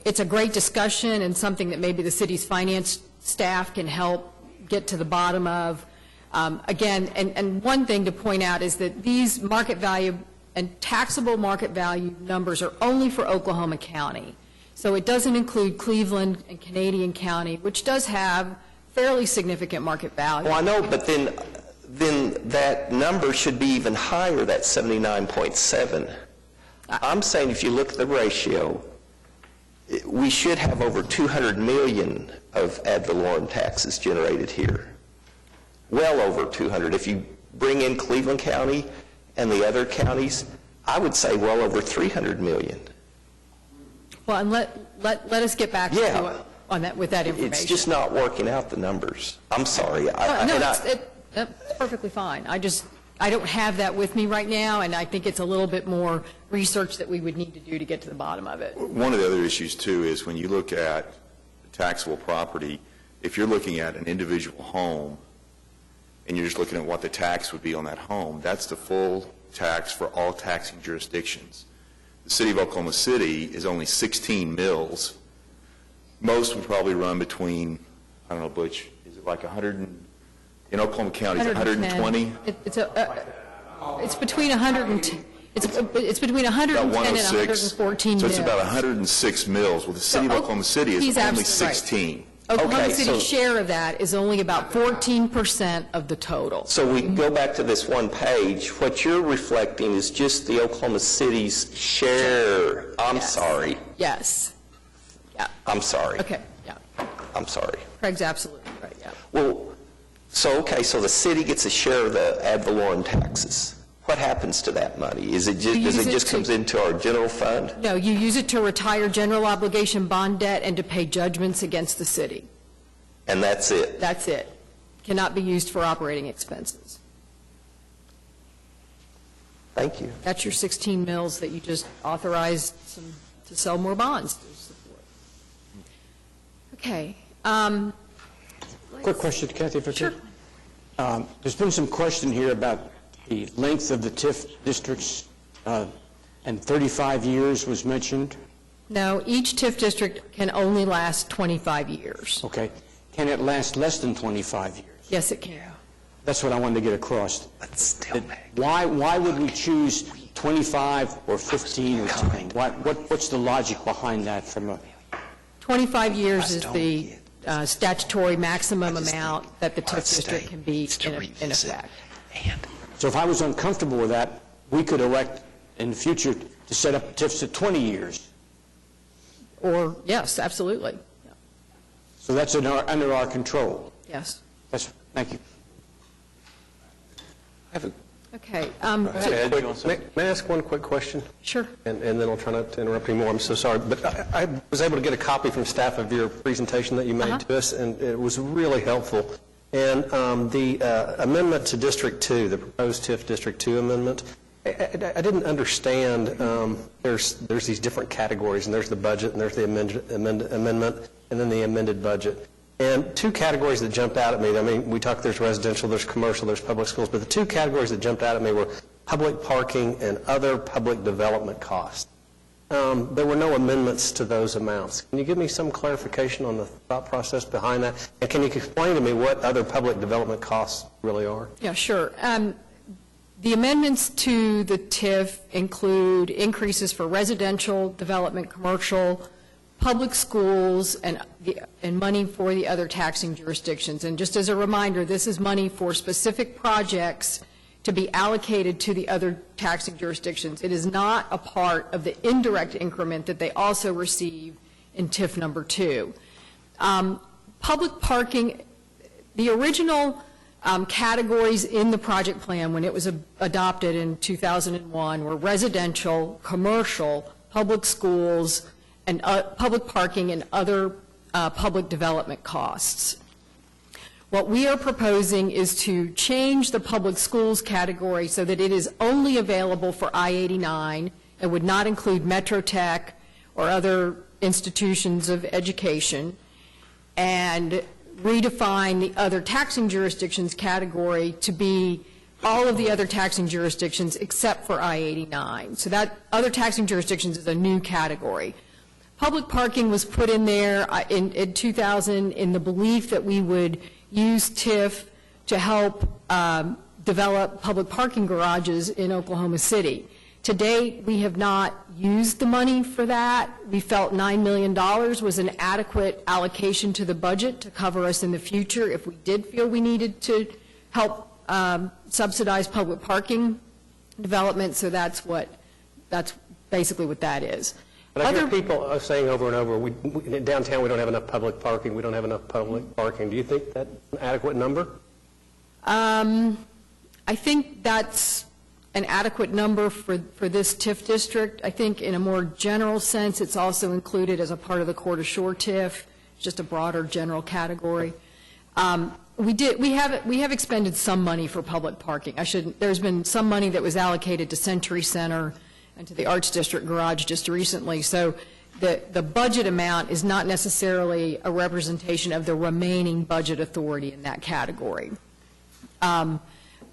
Speaker 10: it's a great discussion and something that maybe the city's finance staff can help get to the bottom of. Again, and one thing to point out is that these market value and taxable market value numbers are only for Oklahoma County. So it doesn't include Cleveland and Canadian County, which does have fairly significant market value.
Speaker 11: Well, I know, but then that number should be even higher, that 79.7. I'm saying if you look at the ratio, we should have over 200 million of ad valorem taxes generated here. Well over 200. If you bring in Cleveland County and the other counties, I would say well over 300 million.
Speaker 10: Well, and let us get back to you on that, with that information.
Speaker 11: It's just not working out, the numbers. I'm sorry.
Speaker 10: That's perfectly fine. I don't have that with me right now, and I think it's a little bit more research that we would need to do to get to the bottom of it.
Speaker 8: One of the other issues, too, is when you look at taxable property, if you're looking at an individual home and you're just looking at what the tax would be on that home, that's the full tax for all taxing jurisdictions. The city of Oklahoma City is only 16 mills. Most would probably run between, I don't know, Butch, is it like 100 in Oklahoma County, 120?
Speaker 10: It's between 110. It's between 110 and 114
Speaker 8: So
Speaker 10: mills.
Speaker 8: it's about 106 mills. Well, the city of Oklahoma City is only 16.
Speaker 10: Oklahoma City's share of that is only about 14% of the total.
Speaker 11: So we go back to this one page. What you're reflecting is just the Oklahoma City's share. I'm sorry.
Speaker 10: Yes. Yeah.
Speaker 11: I'm sorry.
Speaker 10: Okay. Yeah.
Speaker 11: I'm sorry.
Speaker 10: Craig's absolutely right. Yeah.
Speaker 11: Well, so the city gets a share of the ad valorem taxes. What happens to that money? Does it just comes into our general fund?
Speaker 10: No, you use it to retire general obligation bond debt and to pay judgments against the city.
Speaker 11: And that's it?
Speaker 10: That's it. Cannot be used for operating expenses.
Speaker 11: Thank you.
Speaker 10: That's your 16 mills that you just authorized to sell more bonds to support. Okay.
Speaker 13: Quick question, Kathy, if I could.
Speaker 10: Sure.
Speaker 13: There's been some question here about the length of the TIF districts, and 35 years was mentioned.
Speaker 10: No, each TIF district can only last 25 years.
Speaker 13: Okay. Can it last less than 25 years?
Speaker 10: Yes, it can.
Speaker 13: That's what I wanted to get across.
Speaker 11: That's still
Speaker 13: Why would we choose 25 or 15 or something? What's the logic behind that from a...
Speaker 10: 25 years is the statutory maximum amount that the TIF district can be in effect.
Speaker 13: So if I was uncomfortable with that, we could elect in the future to set up TIFs at 20 years.
Speaker 10: Or, yes, absolutely.
Speaker 13: So that's under our control.
Speaker 10: Yes.
Speaker 13: Thank you.
Speaker 10: Okay.
Speaker 12: May I ask one quick question?
Speaker 10: Sure.
Speaker 12: And then I'll try not to interrupt you more. I'm so sorry. But I was able to get a copy from staff of your presentation that you made to us, and it was really helpful. And the amendment to District 2, the proposed TIF District 2 amendment, I didn't understand. There's these different categories, and there's the budget, and there's the amendment, and then the amended budget. And two categories that jumped out at me, I mean, we talked there's residential, there's commercial, there's public schools, but the two categories that jumped out at me were public parking and other public development costs. There were no amendments to those amounts. Can you give me some clarification on the thought process behind that? And can you explain to me what other public development costs really are?
Speaker 10: Yeah, sure. The amendments to the TIF include increases for residential development, commercial, public schools, and money for the other taxing jurisdictions. And just as a reminder, this is money for specific projects to be allocated to the other taxing jurisdictions. It is not a part of the indirect increment that they also receive in TIF number 2. Public parking, the original categories in the project plan when it was adopted in 2001 were residential, commercial, public schools, and public parking and other public development costs. What we are proposing is to change the public schools category so that it is only available for I-89 and would not include Metro Tech or other institutions of education, and redefine the other taxing jurisdictions category to be all of the other taxing jurisdictions except for I-89. So that other taxing jurisdictions is a new category. Public parking was put in there in 2000 in the belief that we would use TIF to help develop public parking garages in Oklahoma City. To date, we have not used the money for that. We felt $9 million was an adequate allocation to the budget to cover us in the future if we did feel we needed to help subsidize public parking development. So that's basically what that is.
Speaker 12: But I hear people saying over and over, in downtown we don't have enough public parking, we don't have enough public parking. Do you think that's an adequate number?
Speaker 10: I think that's an adequate number for this TIF district. I think in a more general sense, it's also included as a part of the Court to Shore TIF, just a broader general category. We have expended some money for public parking. There's been some money that was allocated to Century Center and to the Arts District Garage just recently. So the budget amount is not necessarily a representation of the remaining budget authority in that category.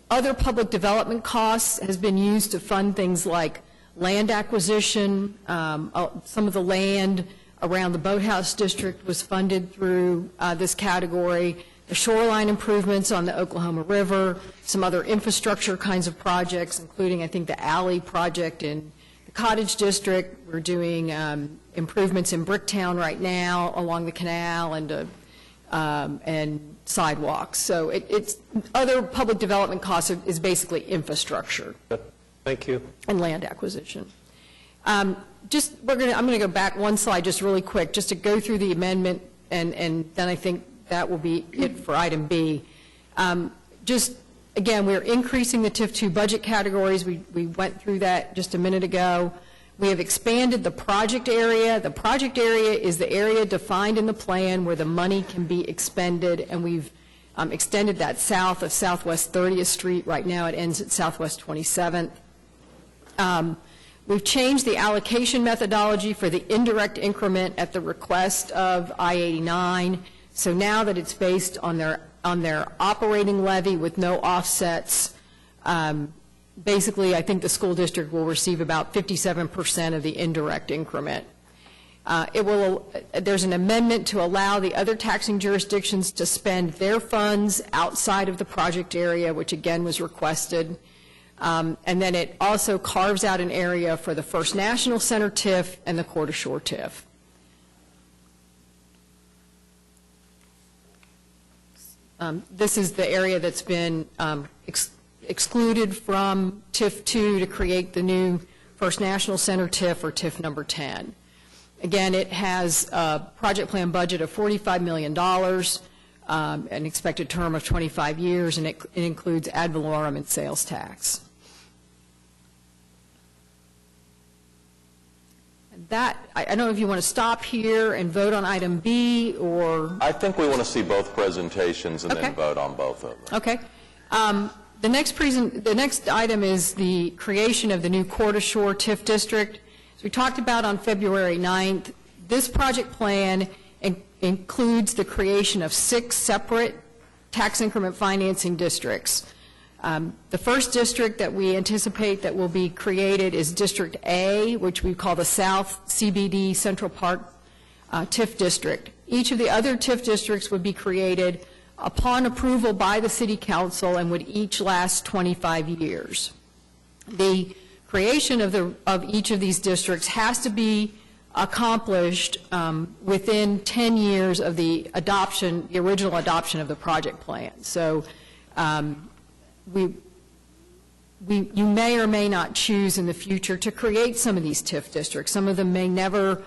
Speaker 10: Other public development costs has been used to fund things like land acquisition. Some of the land around the Boathouse District was funded through this category. The shoreline improvements on the Oklahoma River, some other infrastructure kinds of projects, including, I think, the alley project in the Cottage District. We're doing improvements in Bricktown right now along the canal and sidewalks. So it's other public development costs is basically infrastructure.
Speaker 12: Thank you.
Speaker 10: And land acquisition. I'm going to go back one slide just really quick, just to go through the amendment, and then I think that will be it for item B. Again, we're increasing the TIF 2 budget categories. We went through that just a minute ago. We have expanded the project area. The project area is the area defined in the plan where the money can be expended, and we've extended that south of Southwest 30th Street. Right now it ends at Southwest 27th. We've changed the allocation methodology for the indirect increment at the request of I-89. So now that it's based on their operating levy with no offsets, basically I think the school district will receive about 57% of the indirect increment. There's an amendment to allow the other taxing jurisdictions to spend their funds outside of the project area, which again was requested. And then it also carves out an area for the First National Center TIF and the Court to Shore TIF. This is the area that's been excluded from TIF 2 to create the new First National Center TIF, or TIF number 10. Again, it has a project plan budget of $45 million, an expected term of 25 years, and it includes ad valorem and sales tax. That, I don't know if you want to stop here and vote on item B, or...
Speaker 1: I think we want to see both presentations and then vote on both of them.
Speaker 10: Okay. The next item is the creation of the new Court to Shore TIF district. As we talked about on February 9th, this project plan includes the creation of 6 separate tax increment financing districts. The first district that we anticipate that will be created is District A, which we call the South CBD Central Park TIF District. Each of the other TIF districts would be created upon approval by the City Council and would each last 25 years. The creation of each of these districts has to be accomplished within 10 years of the original adoption of the project plan. So you may or may not choose in the future to create some of these TIF districts. Some of them may never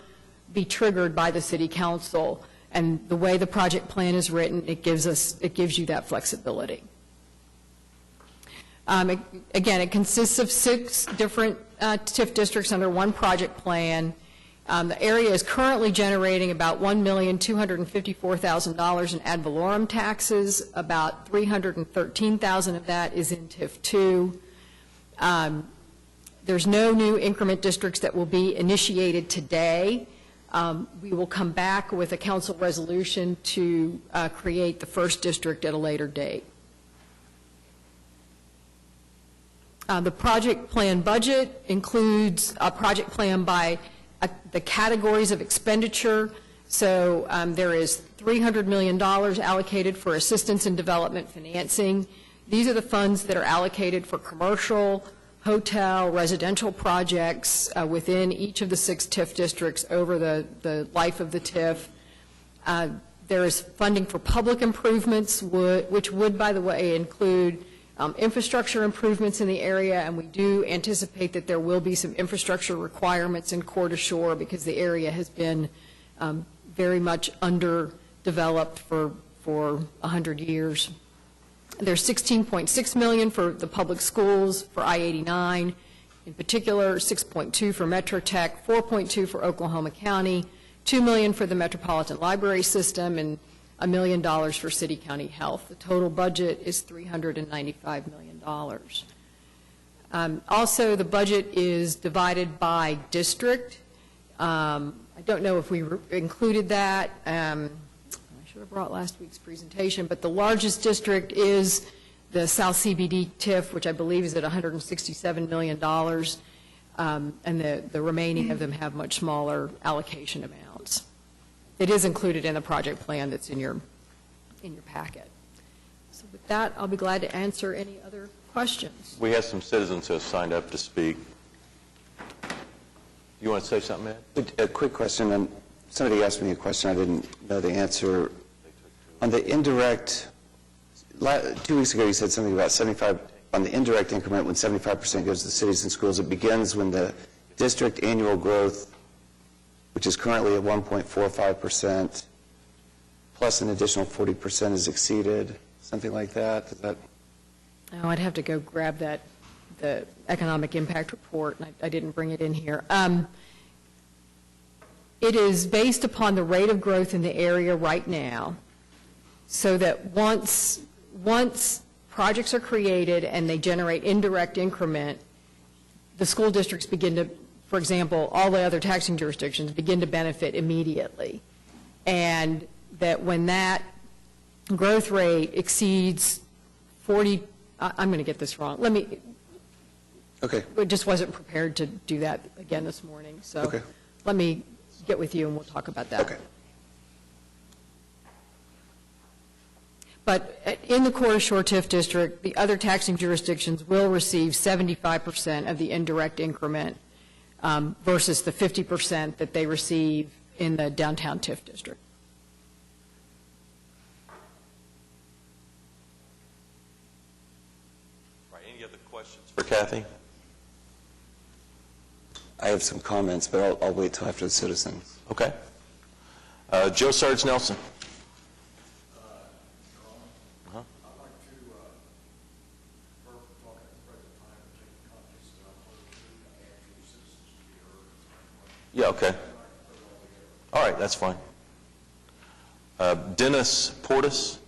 Speaker 10: be triggered by the City Council, and the way the project plan is written, it gives you that flexibility. Again, it consists of 6 different TIF districts under one project plan. The area is currently generating about $1,254,000 in ad valorem taxes. About $313,000 of that is in TIF 2. There's no new increment districts that will be initiated today. We will come back with a council resolution to create the first district at a later date. The project plan budget includes a project plan by the categories of expenditure. So there is $300 million allocated for assistance and development financing. These are the funds that are allocated for commercial, hotel, residential projects within each of the 6 TIF districts over the life of the TIF. There is funding for public improvements, which would, by the way, include infrastructure improvements in the area, and we do anticipate that there will be some infrastructure requirements in Coeur d'Alene because the area has been very much underdeveloped for 100 years. There's $16.6 million for the public schools for I-89, in particular $6.2 for MetroTech, $4.2 for Oklahoma County, $2 million for the Metropolitan Library System, and $1 million for City County Health. The total budget is $395 million. Also, the budget is divided by district. I don't know if we included that. I should have brought last week's presentation, but the largest district is the South CBD TIF, which I believe is at $167 million, and the remaining of them have much smaller allocation amounts. It is included in the project plan that's in your packet. So with that, I'll be glad to answer any other questions.
Speaker 1: We have some citizens who have signed up to speak. You want to say something, Ed?
Speaker 14: A quick question. Somebody asked me a question I didn't know the answer. On the indirect, 2 weeks ago you said something about 75, on the indirect increment when 75% goes to the cities and schools, it begins when the district annual growth, which is currently at 1.45%, plus an additional 40% is exceeded, something like that? Is that?
Speaker 10: Oh, I'd have to go grab the economic impact report, and I didn't bring it in here. It is based upon the rate of growth in the area right now, so that once projects are created and they generate indirect increment, the school districts begin to, for example, all the other taxing jurisdictions begin to benefit immediately. And that when that growth rate exceeds 40, I'm going to get this wrong.
Speaker 14: Okay.
Speaker 10: I just wasn't prepared to do that again this morning. So
Speaker 14: okay.
Speaker 10: Let me get with you and we'll talk about that.
Speaker 14: Okay.
Speaker 10: But in the Coeur d'Alene TIF district, the other taxing jurisdictions will receive 75% of the indirect increment versus the 50% that they receive in the downtown TIF district.
Speaker 1: Right. Any other questions for Kathy?
Speaker 14: I have some comments, but I'll wait till after the citizens.
Speaker 1: Okay. Joe Sarge Nelson. Yeah, okay. All right, that's fine. Dennis Portis.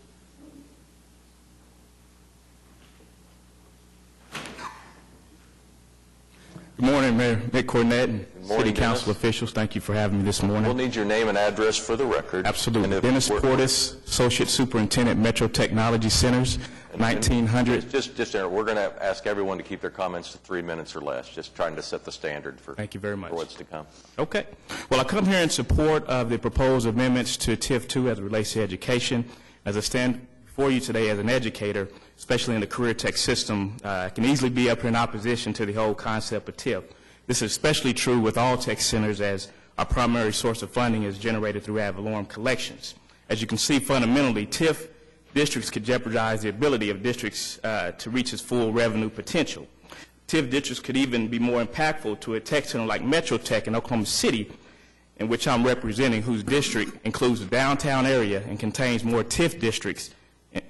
Speaker 15: Good
Speaker 2: Good morning, Mayor Mick Cornett and
Speaker 1: morning,
Speaker 2: City Council
Speaker 1: Dennis.
Speaker 2: officials. Thank you for having me this morning.
Speaker 1: We'll need your name and address for the record.
Speaker 2: Absolutely.
Speaker 1: And if
Speaker 2: Dennis
Speaker 1: we're-
Speaker 2: Portis, Associate Superintendent, Metro Technology Centers, 1900.
Speaker 1: Just, we're going to ask everyone to keep their comments to 3 minutes or less, just trying to set the standard for,
Speaker 2: Thank you very much.
Speaker 1: for what's to come.
Speaker 2: Okay. Well, I come here in support of the proposed amendments to TIF 2 as it relates to education. As I stand before you today as an educator, especially in the career tech system, I can easily be up here in opposition to the whole concept of TIF. This is especially true with all tech centers, as our primary source of funding is generated through ad valorem collections. As you can see, fundamentally, TIF districts could jeopardize the ability of districts to reach its full revenue potential. TIF districts could even be more impactful to a tech center like Metro Tech in Oklahoma City, in which I'm representing, whose district includes the downtown area and contains more TIF districts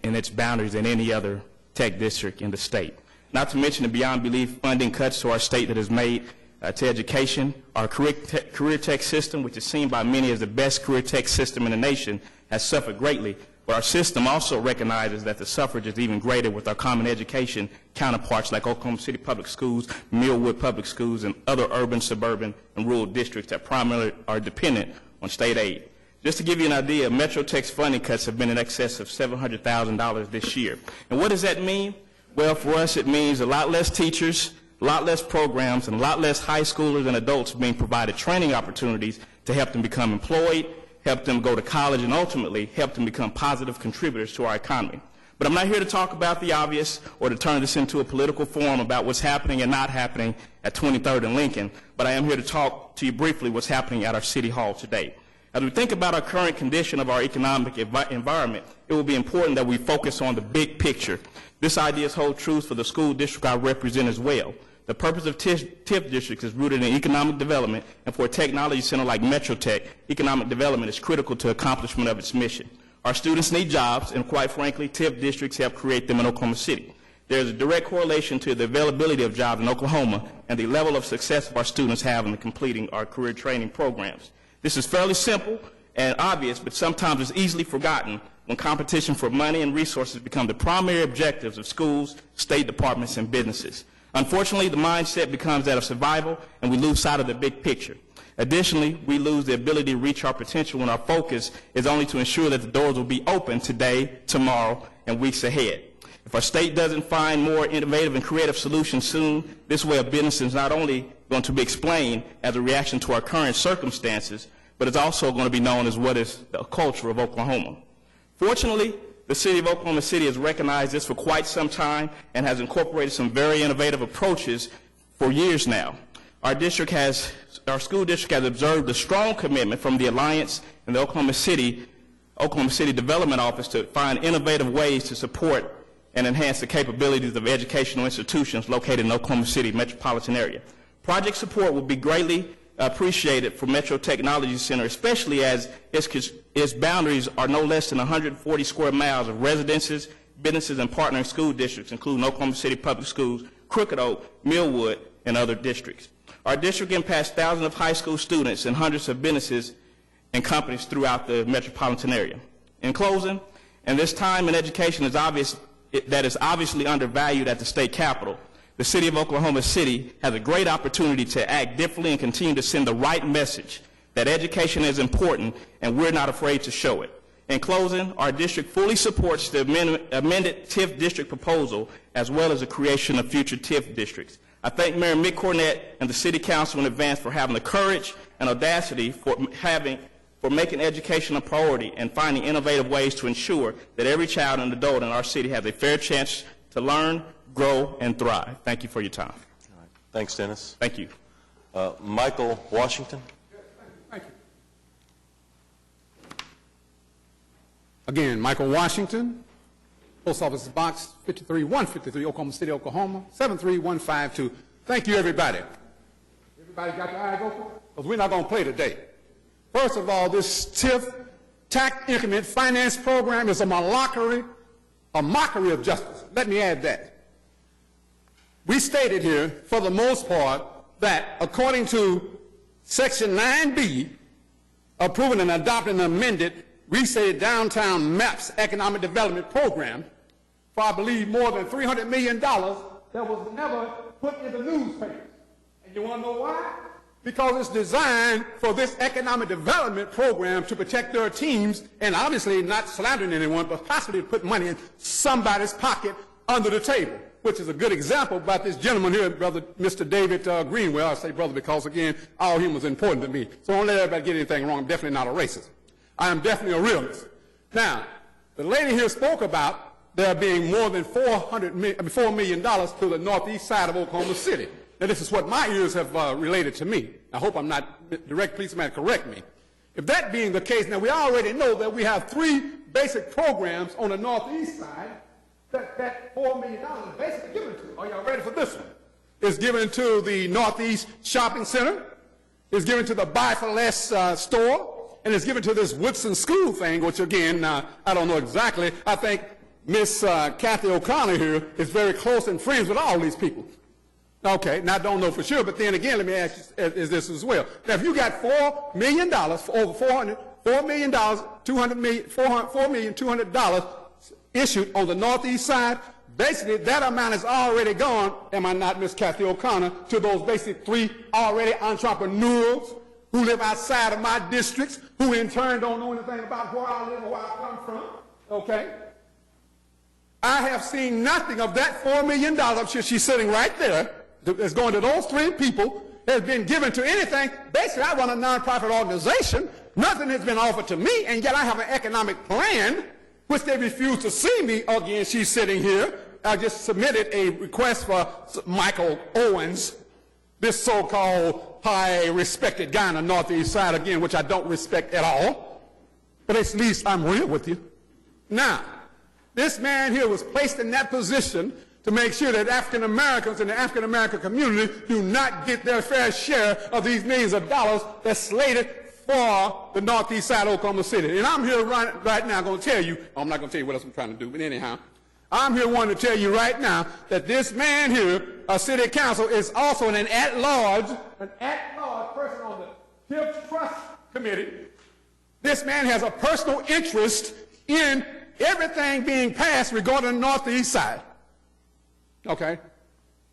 Speaker 2: in its boundaries than any other tech district in the state. Not to mention the beyond belief funding cuts to our state that is made to education. Our career tech system, which is seen by many as the best career tech system in the nation, has suffered greatly. But our system also recognizes that the suffrage is even greater with our common education counterparts like Oklahoma City Public Schools, Millwood Public Schools, and other urban, suburban, and rural districts that primarily are dependent on state aid. Just to give you an idea, Metro Tech's funding cuts have been in excess of $700,000 this year. And what does that mean? Well, for us, it means a lot less teachers, a lot less programs, and a lot less high schoolers and adults being provided training opportunities to help them become employed, help them go to college, and ultimately help them become positive contributors to our economy. But I'm not here to talk about the obvious or to turn this into a political forum about what's happening and not happening at 23rd and Lincoln, but I am here to talk to you briefly what's happening at our City Hall today. As we think about our current condition of our economic environment, it will be important that we focus on the big picture. This idea holds true for the school district I represent as well. The purpose of TIF districts is rooted in economic development, and for a technology center like Metro Tech, economic development is critical to accomplishment of its mission. Our students need jobs, and quite frankly, TIF districts help create them in Oklahoma City. There is a direct correlation to the availability of jobs in Oklahoma and the level of success of our students have in completing our career training programs. This is fairly simple and obvious, but sometimes it's easily forgotten when competition for money and resources become the primary objectives of schools, state departments, and businesses. Unfortunately, the mindset becomes that of survival, and we lose sight of the big picture. Additionally, we lose the ability to reach our potential when our focus is only to ensure that the doors will be open today, tomorrow, and weeks ahead. If our state doesn't find more innovative and creative solutions soon, this way of business is not only going to be explained as a reaction to our current circumstances, but it's also going to be known as what is the culture of Oklahoma. Fortunately, the city of Oklahoma City has recognized this for quite some time and has incorporated some very innovative approaches for years now. Our school district has observed a strong commitment from the Alliance and the Oklahoma City Development Office to find innovative ways to support and enhance the capabilities of educational institutions located in the Oklahoma City metropolitan area. Project support will be greatly appreciated for Metro Technology Center, especially as its boundaries are no less than 140 square miles of residences, businesses, and partnering school districts, including Oklahoma City Public Schools, Crooked Oak, Millwood, and other districts. Our district impacts thousands of high school students and hundreds of businesses and companies throughout the metropolitan area. In closing, and this time in education is obviously undervalued at the state capitol, the city of Oklahoma City has a great opportunity to act differently and continue to send the right message that education is important, and we're not afraid to show it. In closing, our district fully supports the amended TIF district proposal, as well as the creation of future TIF districts. I thank Mayor Mick Cornett and the City Council in advance for having the courage and audacity for making education a priority and finding innovative ways to ensure that every child and adult in our city has a fair chance to learn, grow, and thrive. Thank you for your time.
Speaker 1: All right. Thanks, Dennis.
Speaker 2: Thank you.
Speaker 1: Michael Washington.
Speaker 15: Thank you. Again, Michael Washington, Post Office Box 53153, Oklahoma City, Oklahoma, 73152. Thank you, everybody. Everybody got your eyes open? Because we're not going to play today. First of all, this TIF, Tax Increment Finance Program, is a mockery of justice. Let me add that. We stated here, for the most part, that according to Section 9B, approving and adopting an amended restated downtown MAPS economic development program for, I believe, more than $300 million that was never put in the newspapers. And you want want to know why? Because it's designed for this economic development program to protect their teams, and obviously not slandering anyone, but possibly put money in somebody's pocket under the table, which is a good example about this gentleman here, brother, Mr. David Greenwell. I say brother because, again, all humans are important to me. So don't let everybody get anything wrong. I'm definitely not a racist. I am definitely a realist. Now, the lady here spoke about there being more than $4 million to the northeast side of Oklahoma City. Now, this is what my ears have related to me. I hope I'm not direct. Please, somebody correct me. If that being the case, now we already know that we have 3 basic programs on the northeast side that $4 million is basically given to. Are y'all ready for this one? It's given to the Northeast Shopping Center. It's given to the Buy for Less store. And it's given to this Woodson School thing, which, again, I don't know exactly. I think Miss Kathy O'Connor here is very close and friends with all these people. Okay, now I don't know for sure, but then again, let me ask you is this as well. Now, if you got $4 million, for over $4 million, $4,200 issued on the northeast side, basically that amount is already gone, am I not, Miss Kathy O'Connor, to those basic 3 already entrepreneurs who live outside of my districts, who in turn don't know anything about where I live or where I come from, okay? I have seen nothing of that $4 million, she's sitting right there, that's going to those 3 people, has been given to anything. Basically, I run a nonprofit organization. Nothing has been offered to me, and yet I have an economic plan, which they refuse to see me. Again, she's sitting here. I just submitted a request for Michael Owens, this so-called high-respected guy on the northeast side, again, which I don't respect at all. But at least I'm real with you. Now, this man here was placed in that position to make sure that African Americans and the African American community do not get their fair share of these millions of dollars that's slated for the northeast side of Oklahoma City. And I'm here right now going to tell you, I'm not going to tell you what else I'm trying to do, but anyhow, I'm here wanting to tell you right now that this man here, a city council, is also an at-large person on the TIF Trust Committee. This man has a personal interest in everything being passed regarding the northeast side. Okay?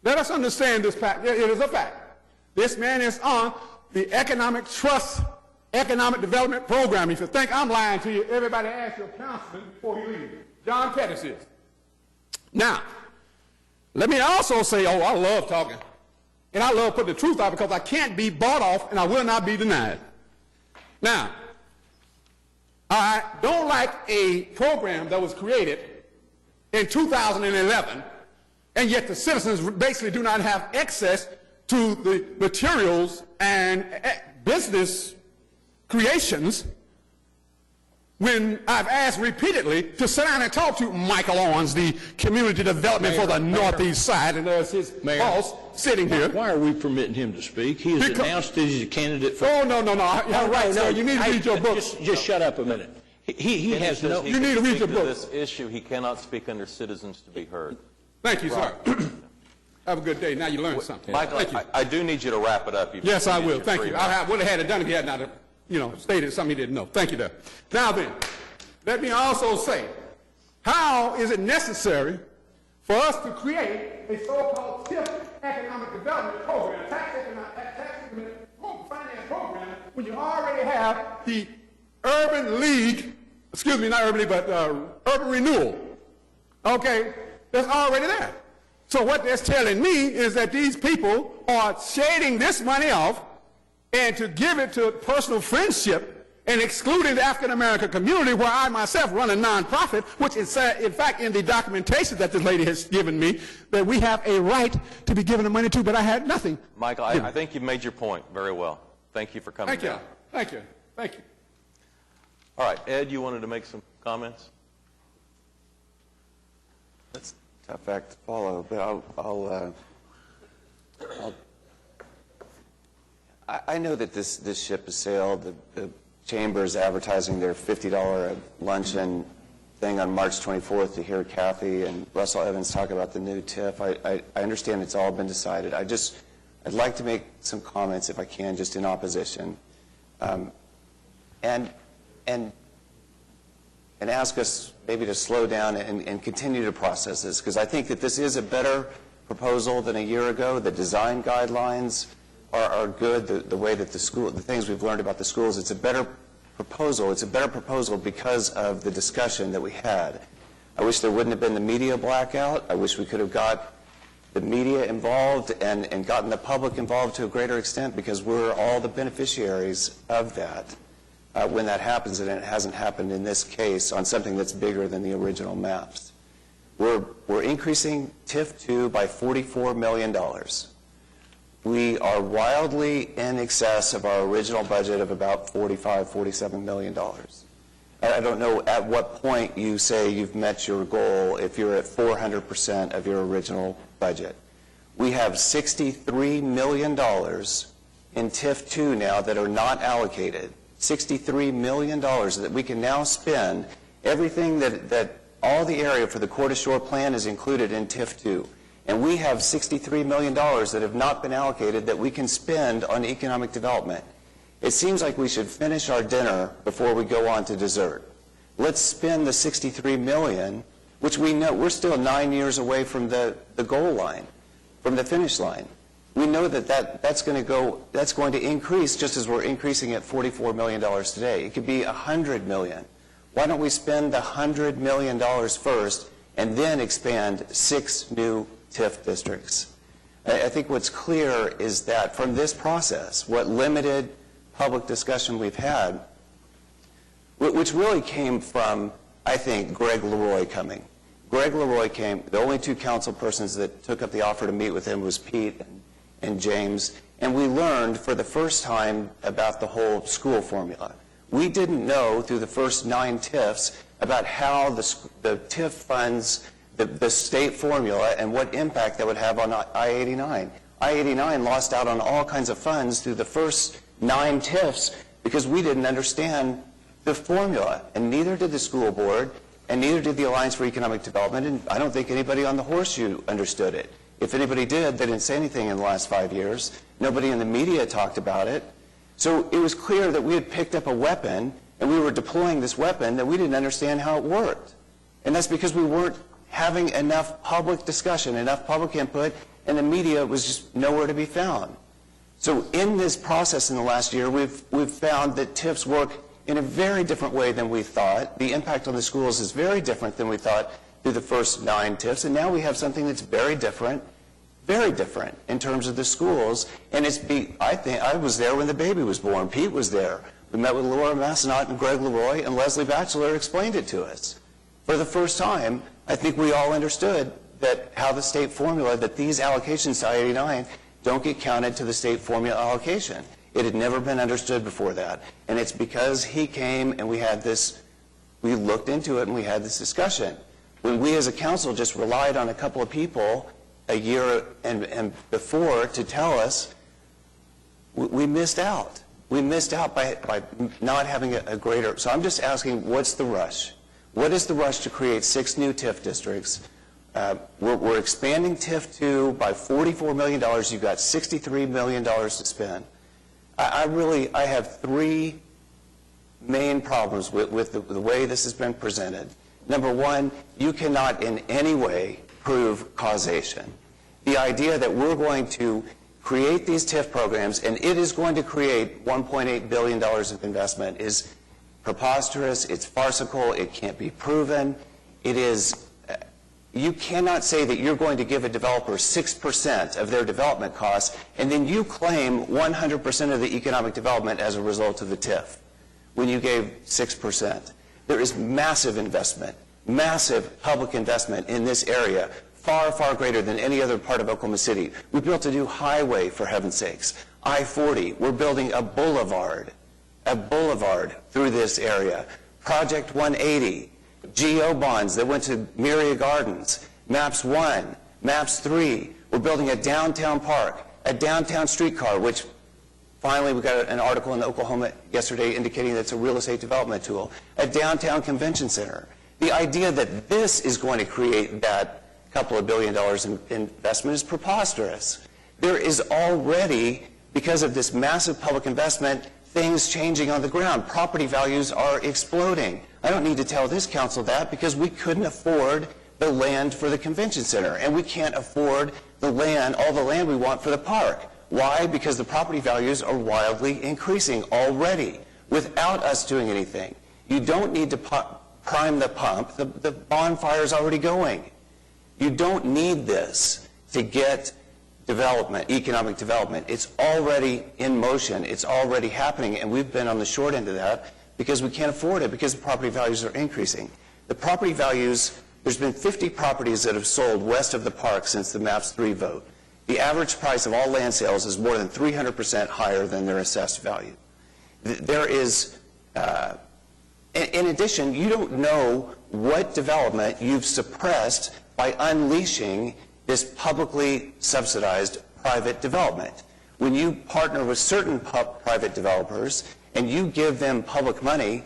Speaker 15: Let us understand this fact. It is a fact. This man is on the Economic Trust Economic Development Program. If you think I'm lying to you, everybody ask your councilman before he leaves. John Pettis is. Now, let me also say, I love talking. And I love putting the truth out because I can't be bought off and I will not be denied. Now, I don't like a program that was created in 2011, and yet the citizens basically do not have access to the materials and business creations when I've asked repeatedly to sit down and talk to Michael Owens, the community development for the northeast side, and there's his boss sitting here.
Speaker 3: Why are we permitting him to speak? He has announced that he's a candidate for...
Speaker 15: Oh, no. You're right, sir. You need to read your book.
Speaker 3: Just shut up a minute. He has no...
Speaker 15: You need to read your book.
Speaker 1: This issue, he cannot speak under citizens to be heard.
Speaker 15: Thank you, sir. Have a good day. Now you learned something.
Speaker 1: Michael, I do need you to wrap it up.
Speaker 15: Yes, I will. Thank you. I would have had it done if he had not, stated something he didn't know. Thank you, there. Now then, let me also say, how is it necessary for us to create a so-called TIF economic development program, tax finance program, when you already have the Urban League, Urban Renewal, okay, that's already there. So what that's telling me is that these people are shading this money off and to give it to personal friendship and excluding the African-American community, where I myself run a nonprofit, which is, in fact, in the documentation that this lady has given me, that we have a right to be given the money to, but I had nothing.
Speaker 1: Michael, I think you've made your point very well. Thank you for coming down.
Speaker 15: Thank you.
Speaker 1: All right, Ed, you wanted to make some comments?
Speaker 14: That's a tough act to follow, but I know that this ship has sailed. The Chamber is advertising their $50 luncheon thing on March 24th to hear Kathy and Russell Evans talk about the new TIF. I understand it's all been decided. I'd like to make some comments, if I can, just in opposition, and ask us maybe to slow down and continue to process this, because I think that this is a better proposal than a year ago. The design guidelines are good, the way that the things we've learned about the schools. It's a better proposal. It's a better proposal because of the discussion that we had. I wish there wouldn't have been the media blackout. I wish we could have got the media involved and gotten the public involved to a greater extent, because we're all the beneficiaries of that when that happens, and it hasn't happened in this case on something that's bigger than the original maps. We're increasing TIF 2 by $44 million. We are wildly in excess of our original budget of about $47 million. I don't know at what point you say you've met your goal if you're at 400% of your original budget. We have $63 million in TIF 2 now that are not allocated. $63 million that we can now spend. Everything that all the area for the Court Shore plan is included in TIF 2. And we have $63 million that have not been allocated that we can spend on economic development. It seems like we should finish our dinner before we go on to dessert. Let's spend the $63 million, which we know we're still 9 years away from the goal line, from the finish line. We know that's going to increase just as we're increasing at $44 million today. It could be $100 million. Why don't we spend the $100 million first and then expand 6 new TIF districts? I think what's clear is that from this process, what limited public discussion we've had, which really came from, I think, Greg Leroy coming. Greg Leroy came. The only 2 council persons that took up the offer to meet with him was Pete and James, and we learned for the first time about the whole school formula. We didn't know through the first 9 TIFs about how the TIF funds the state formula and what impact that would have on I-89. I-89 lost out on all kinds of funds through the first 9 TIFs because we didn't understand the formula, and neither did the school board, and neither did the Alliance for Economic Development, and I don't think anybody on the Horseshoe understood it. If anybody did, they didn't say anything in the last 5 years. Nobody in the media talked about it. So it was clear that we had picked up a weapon, and we were deploying this weapon that we didn't understand how it worked. And that's because we weren't having enough public discussion, enough public input, and the media was just nowhere to be found. So in this process in the last year, we've found that TIFs work in a very different way than we thought. The impact on the schools is very different than we thought through the first 9 TIFs, and now we have something that's very different in terms of the schools. And I was there when the baby was born. Pete was there. We met with Laura Massenot and Greg Leroy, and Leslie Batchelor explained it to us. For the first time, I think we all understood that how the state formula, that these allocations to I-89 don't get counted to the state formula allocation. It had never been understood before that. And it's because he came and we looked into it and we had this discussion. When we as a council just relied on a couple of people a year and before to tell us, we missed out. We missed out by not having a greater. So I'm just asking, what's the rush? What is the rush to create 6 new TIF districts? We're expanding TIF 2 by $44 million. You've got $63 million to spend. I have 3 main problems with the way this has been presented. Number one, you cannot in any way prove causation. The idea that we're going to create these TIF programs and it is going to create $1.8 billion of investment is preposterous, it's farcical, it can't be proven. It is, you cannot say that you're going to give a developer 6% of their development costs and then you claim 100% of the economic development as a result of the TIF when you gave 6%. There is massive investment, massive public investment in this area, far, far greater than any other part of Oklahoma City. We built a new highway, for heaven's sakes. I-40, we're building a boulevard through this area. Project 180, GO bonds that went to Myria Gardens, MAPS 1, MAPS 3. We're building a downtown park, a downtown streetcar, which finally we got an article in Oklahoma yesterday indicating that it's a real estate development tool, a downtown convention center. The idea that this is going to create that couple of $1 billion in investment is preposterous. There is already, because of this massive public investment, things changing on the ground. Property values are exploding. I don't need to tell this council that because we couldn't afford the land for the convention center, and we can't afford the land, all the land we want for the park. Why? Because the property values are wildly increasing already without us doing anything. You don't need to prime the pump. The bonfire is already going. You don't need this to get development, economic development. It's already in motion. It's already happening, and we've been on the short end of that because we can't afford it, because the property values are increasing. The property values, there's been 50 properties that have sold west of the park since the MAPS 3 vote. The average price of all land sales is more than 300% higher than their assessed value. There is, in addition, you don't know what development you've suppressed by unleashing this publicly subsidized private development. When you partner with certain private developers and you give them public money,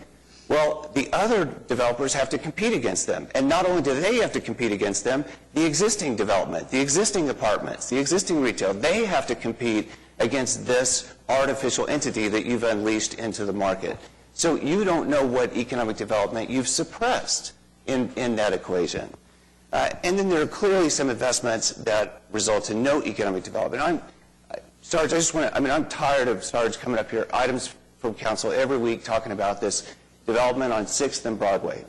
Speaker 14: well, the other developers have to compete against them. And not only do they have to compete against them, the existing development, the existing apartments, the existing retail, they have to compete against this artificial entity that you've unleashed into the market. So you don't know what economic development you've suppressed in that equation. And then there are clearly some investments that result in no economic development. Sarge, I'm tired of Sarge coming up here, items from council every week talking about this development on 6th and Broadway.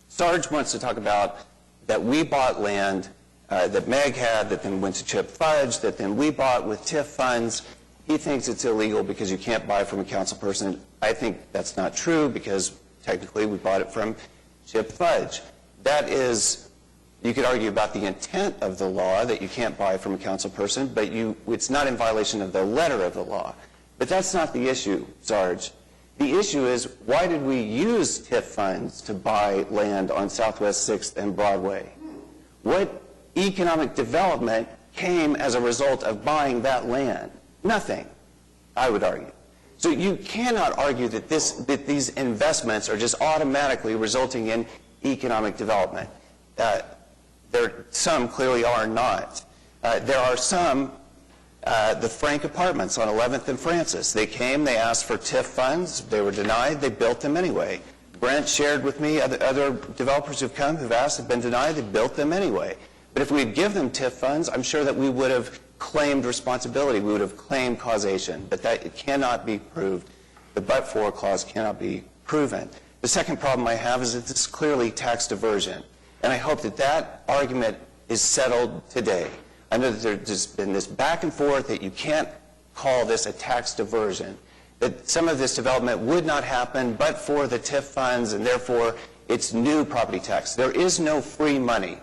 Speaker 14: Sarge wants to talk about that we bought land that Meg had, that then went to Chip Fudge, that then we bought with TIF funds. He thinks it's illegal because you can't buy from a council person. I think that's not true because technically we bought it from Chip Fudge. That is, you could argue about the intent of the law that you can't buy from a council person, but it's not in violation of the letter of the law. But that's not the issue, Sarge. The issue is, why did we use TIF funds to buy land on Southwest 6th and Broadway? What economic development came as a result of buying that land? Nothing, I would argue. So you cannot argue that these investments are just automatically resulting in economic development. Some clearly are not. There are some, the Frank Apartments on 11th and Francis. They came, they asked for TIF funds, they were denied, they built them anyway. Brent shared with me other developers who've come, who've asked, have been denied, they built them anyway. But if we'd give them TIF funds, I'm sure that we would have claimed responsibility, we would have claimed causation, but that it cannot be proved. The but-for clause cannot be proven. The second problem I have is that it's clearly tax diversion. And I hope that that argument is settled today. I know that there's been this back and forth that you can't call this a tax diversion, that some of this development would not happen but for the TIF funds, and therefore it's new property tax. There is no free money.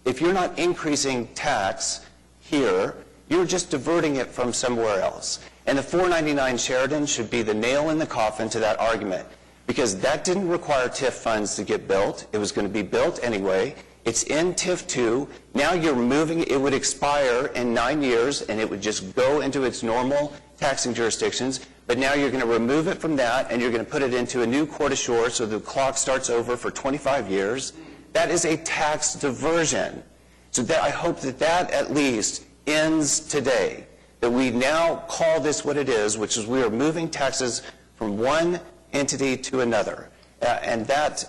Speaker 14: If you're not increasing tax here, you're just diverting it from somewhere else. And the 499 Sheridan should be the nail in the coffin to that argument, because that didn't require TIF funds to get built. It was going to be built anyway. It's in TIF 2. Now you're moving, it would expire in 9 years, and it would just go into its normal taxing jurisdictions. But now you're going to remove it from that, and you're going to put it into a new court ashore so the clock starts over for 25 years. That is a tax diversion. So that, I hope that that at least ends today, that we now call this what it is, which is we are moving taxes from one entity to another. And that,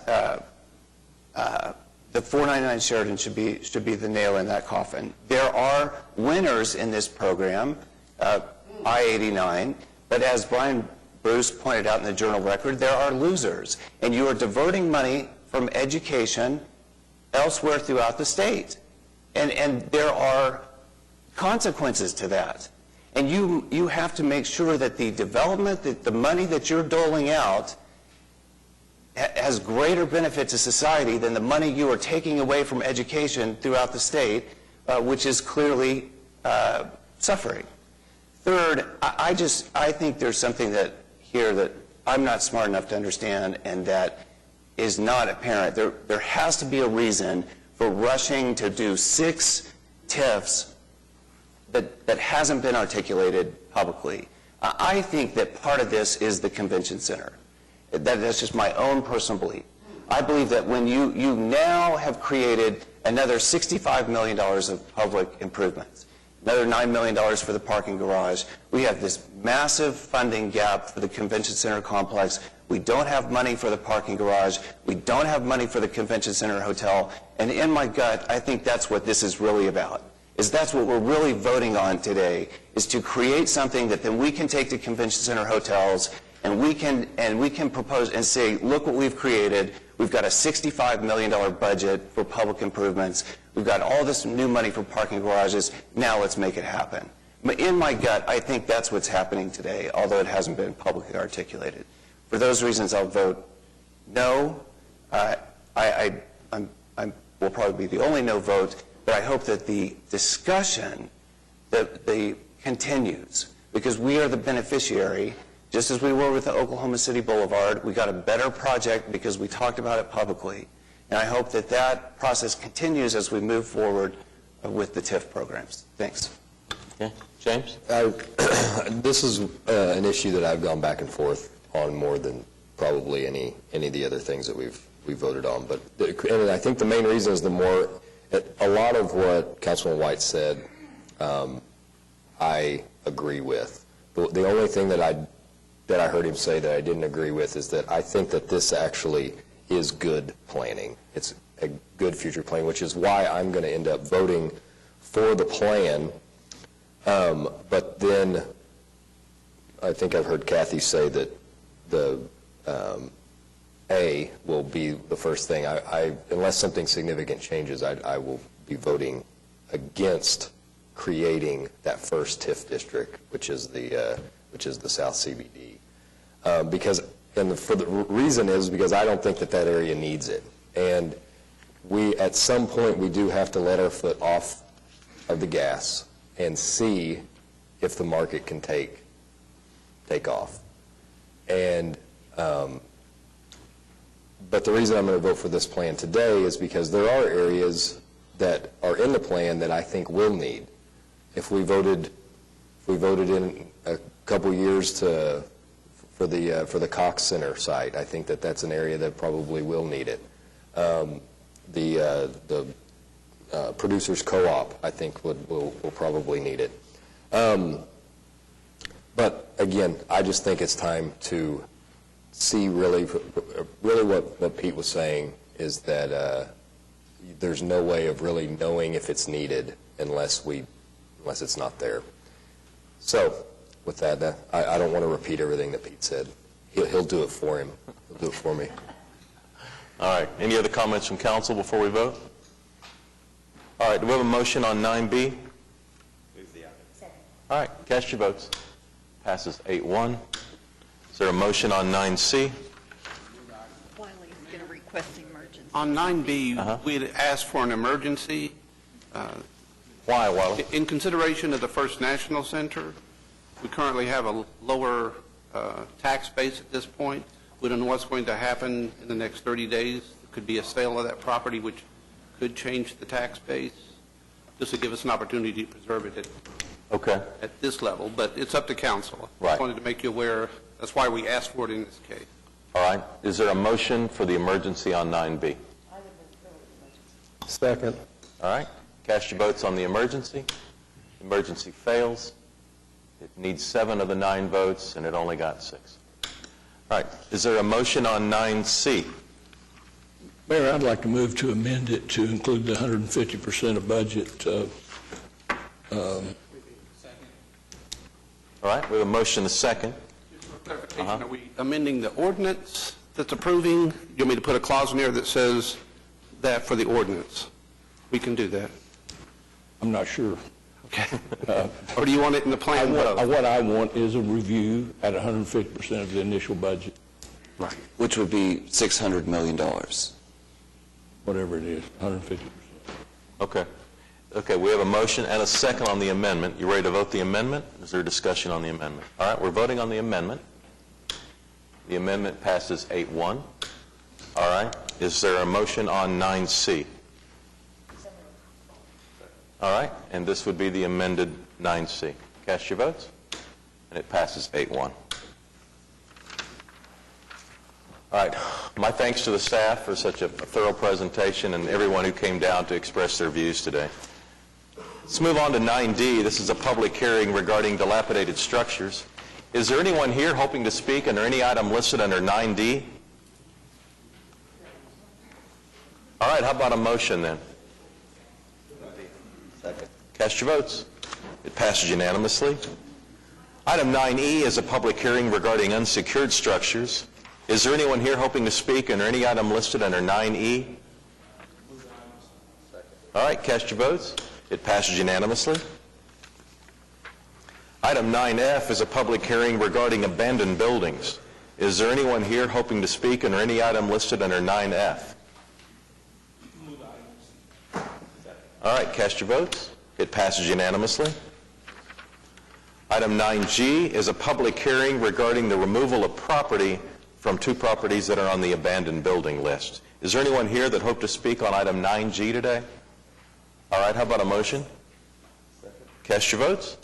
Speaker 14: the 499 Sheridan should be the nail in that coffin. There are winners in this program, I-89, but as Brian Bruce pointed out in the Journal Record, there are losers. And you are diverting money from education elsewhere throughout the state. And there are consequences to that. And you have to make sure that the development, that the money that you're doling out has greater benefit to society than the money you are taking away from education throughout the state, which is clearly suffering. Third, I think there's something here that I'm not smart enough to understand and that is not apparent. There has to be a reason for rushing to do 6 TIFs that hasn't been articulated publicly. I think that part of this is the convention center. That's just my own personal belief. I believe that when you now have created another $65 million of public improvements, another $9 million for the parking garage, we have this massive funding gap for the convention center complex. We don't have money for the parking garage. We don't have money for the convention center hotel. And in my gut, I think that's what this is really about. is that's what we're really voting on today, is to create something that then we can take to convention center hotels, and we can propose and say, look what we've created. We've got a $65 million budget for public improvements. We've got all this new money for parking garages. Now let's make it happen. But in my gut, I think that's what's happening today, although it hasn't been publicly articulated. For those reasons, I'll vote no. I will probably be the only no vote, but I hope that the discussion continues, because we are the beneficiary. Just as we were with the Oklahoma City Boulevard, we got a better project because we talked about it publicly. And I hope that that process continues as we move forward with the TIF programs. Thanks.
Speaker 1: Okay. James?
Speaker 16: This is an issue that I've gone back and forth on more than probably any of the other things that we've voted on. But and I think the main reason is a lot of what Councilman White said, I agree with. The only thing that I heard him say that I didn't agree with is that I think that this actually is good planning. It's a good future plan, which is why I'm going to end up voting for the plan. But then I think I've heard Kathy say that the A will be the first thing. Unless something significant changes, I will be voting against creating that first TIF district, which is the South CBD. For the reason is because I don't think that area needs it. And at some point, we do have to let our foot off of the gas and see if the market can take off. And but the reason I'm going to vote for this plan today is because there are areas that are in the plan that I think will need. If we voted in a couple years for the Cox Center site, I think that's an area that probably will need it. The Producers Co-op, I think, will probably need it. But again, I just think it's time to see really what Pete was saying is that there's no way of really knowing if it's needed unless it's not there. So with that, I don't want to repeat everything that Pete said. He'll do it for him. He'll do it for me.
Speaker 1: All right. Any other comments from council before we vote? All right. Do we have a motion on 9B? All right. Cast your votes. Passes 8-1. Is there a motion on 9C?
Speaker 17: Wiley's going to request emergency.
Speaker 15: On 9B, we had asked for an emergency.
Speaker 1: Why, Wiley?
Speaker 15: In consideration of the First National Center, we currently have a lower tax base at this point. We don't know what's going to happen in the next 30 days. It could be a sale of that property, which could change the tax base, just to give us an opportunity to preserve it at this level. But it's up to council. I just wanted to make you aware. That's why we asked for it in this case.
Speaker 1: All right. Is there a motion for the emergency on 9B?
Speaker 3: Second.
Speaker 1: All right. Cast your votes on the emergency. Emergency fails. It needs 7 of the 9 votes, and it only got 6. All right. Is there a motion on 9C?
Speaker 3: Mayor, I'd like to move to amend it to include the 150% of budget.
Speaker 1: All right. We have a motion, a second.
Speaker 15: Just for clarification, are we amending the ordinance that's approving? You want me to put a clause in there that says that for the ordinance? We can do that.
Speaker 3: I'm not sure.
Speaker 15: Okay. Or do you want it in the plan?
Speaker 3: What I want is a review at 150% of the initial budget.
Speaker 14: Right. Which would be $600 million.
Speaker 3: Whatever it is, 150%.
Speaker 1: Okay. Okay, we have a motion and a second on the amendment. You ready to vote the amendment? Is there a discussion on the amendment? All right, we're voting on the amendment. The amendment passes 8-1. All right. Is there a motion on 9C? All right, and this would be the amended 9C. Cast your votes, and it passes 8-1. All right, my thanks to the staff for such a thorough presentation and everyone who came down to express their views today. Let's move on to 9D. This is a public hearing regarding dilapidated structures. Is there anyone here hoping to speak under any item listed under 9D? All right, how about a motion then? Cast your votes. It passes unanimously. Item 9E is a public hearing regarding unsecured structures. Is there anyone here hoping to speak under any item listed under 9E? All right, cast your votes. It passes unanimously. Item 9F is a public hearing regarding abandoned buildings. Is there anyone here hoping to speak under any item listed under 9F? All right, cast your votes. It passes unanimously. Item 9G is a public hearing regarding the removal of property from 2 properties that are on the abandoned building list. Is there anyone here that hoped to speak on item 9G today? All right, how about a motion? Cast your votes.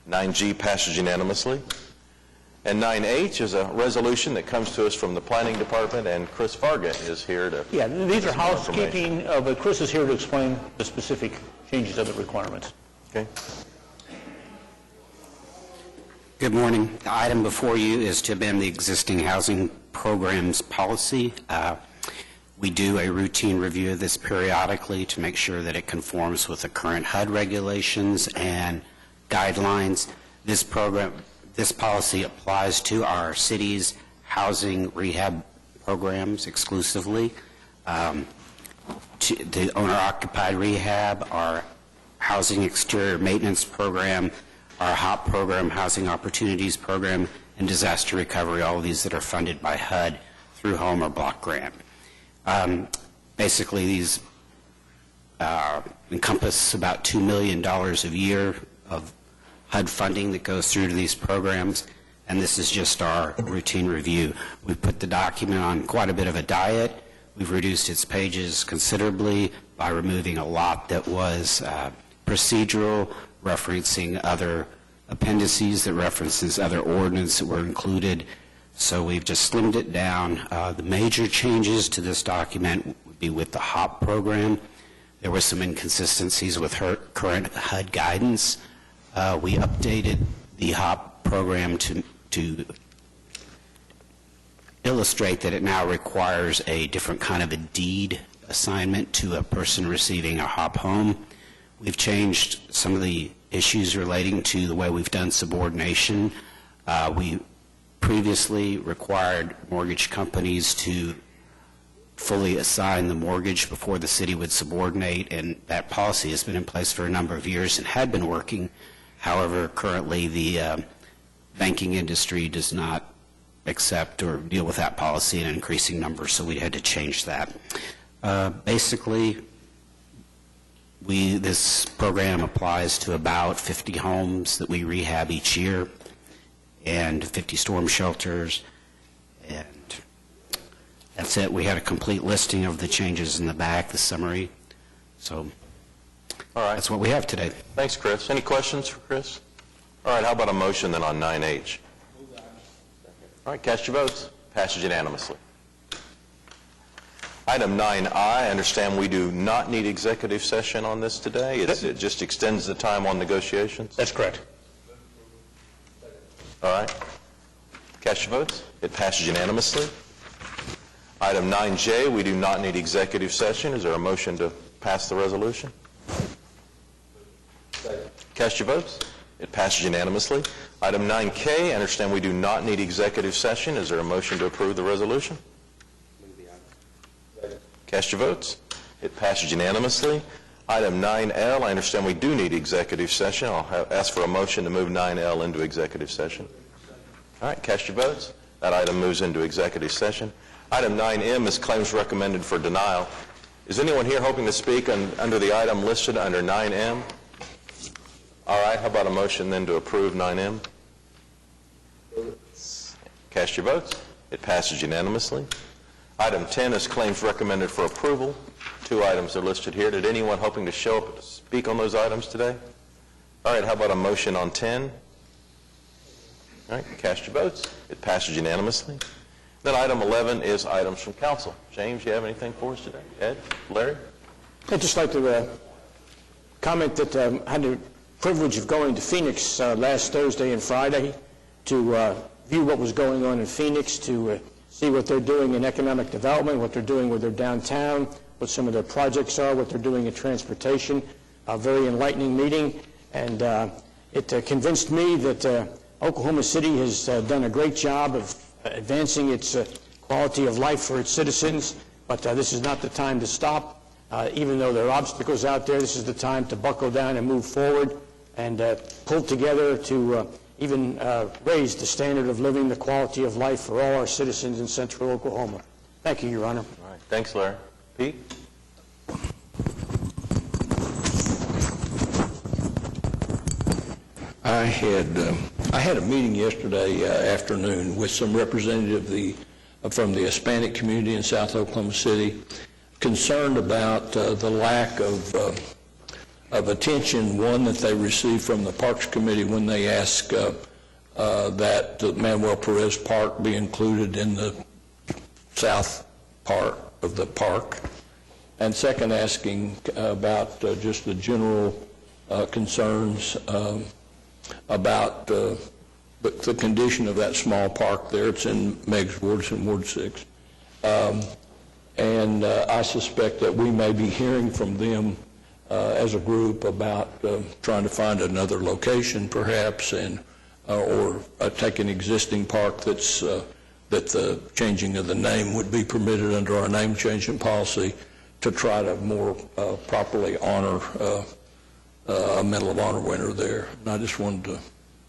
Speaker 1: 9G passes unanimously. And 9H is a resolution that comes to us from the Planning Department, and Chris Varga is here to...
Speaker 4: Yeah, these are
Speaker 1: some more
Speaker 4: housekeeping, but Chris is here to explain the specific changes of the requirements.
Speaker 1: Okay.
Speaker 18: Good morning. The item before you is to amend the existing housing programs policy. We do a routine review of this periodically to make sure that it conforms with the current HUD regulations and guidelines. This policy applies to our city's housing rehab programs exclusively. To the owner-occupied rehab, our housing exterior maintenance program, our HOP program, Housing Opportunities Program, and disaster recovery, all of these that are funded by HUD through home or block grant. Basically, these encompass about $2 million a year of HUD funding that goes through to these programs, and this is just our routine review. We've put the document on quite a bit of a diet. We've reduced its pages considerably by removing a lot that was procedural, referencing other appendices that references other ordinances that were included. So we've just slimmed it down. The major changes to this document would be with the HOP program. There were some inconsistencies with current HUD guidance. We updated the HOP program to illustrate that it now requires a different kind of a deed assignment to a person receiving a HOP home. We've changed some of the issues relating to the way we've done subordination. We previously required mortgage companies to fully assign the mortgage before the city would subordinate, and that policy has been in place for a number of years and had been working. However, currently the banking industry does not accept or deal with that policy in an increasing number, so we had to change that. Basically, this program applies to about 50 homes that we rehab each year and 50 storm shelters, and that's it. We had a complete listing of the changes in the back, the summary. So
Speaker 1: all right,
Speaker 18: that's what we have today.
Speaker 1: Thanks, Chris. Any questions for Chris? All right, how about a motion then on 9H? All right, cast your votes. Passes unanimously. Item 9I, I understand we do not need executive session on this today. It just extends the time on negotiations?
Speaker 4: That's correct.
Speaker 1: All right. Cast your votes. It passes unanimously. Item 9J, we do not need executive session. Is there a motion to pass the resolution? Cast your votes. It passes unanimously. Item 9K, I understand we do not need executive session. Is there a motion to approve the resolution? Cast your votes. It passes unanimously. Item 9L, I understand we do need executive session. I'll ask for a motion to move 9L into executive session. All right, cast your votes. That item moves into executive session. Item 9M is claims recommended for denial. Is anyone here hoping to speak under the item listed under 9M? All right, how about a motion then to approve 9M? Cast your votes. It passes unanimously. Item 10 is claims recommended for approval. 2 items are listed here. Did anyone hoping to show up to speak on those items today? All right, how about a motion on 10? All right, cast your votes. It passes unanimously. Then item 11 is items from council. James, you have anything for us today? Ed? Larry?
Speaker 13: I'd just like to comment that I had the privilege of going to Phoenix last Thursday and Friday to view what was going on in Phoenix, to see what they're doing in economic development, what they're doing with their downtown, what some of their projects are, what they're doing in transportation. a very enlightening meeting, and it convinced me that Oklahoma City has done a great job of advancing its quality of life for its citizens, but this is not the time to stop. Even though there are obstacles out there, this is the time to buckle down and move forward and pull together to even raise the standard of living, the quality of life for all our citizens in central Oklahoma. Thank you, Your Honor.
Speaker 1: All right. Thanks, Larry. Pete?
Speaker 3: I had a meeting yesterday afternoon with some representative from the Hispanic community in South Oklahoma City, concerned about the lack of attention, one, that they received from the Parks Committee when they asked that the Manuel Perez Park be included in the south part of the park, and second, asking about just the general concerns about the condition of that small park there. It's in Meigs Ward, it's in Ward 6. And I suspect that we may be hearing from them as a group about trying to find another location perhaps, and or take an existing park that's that the changing of the name would be permitted under our name changing policy to try to more properly honor a Medal of Honor winner there. And I just wanted to,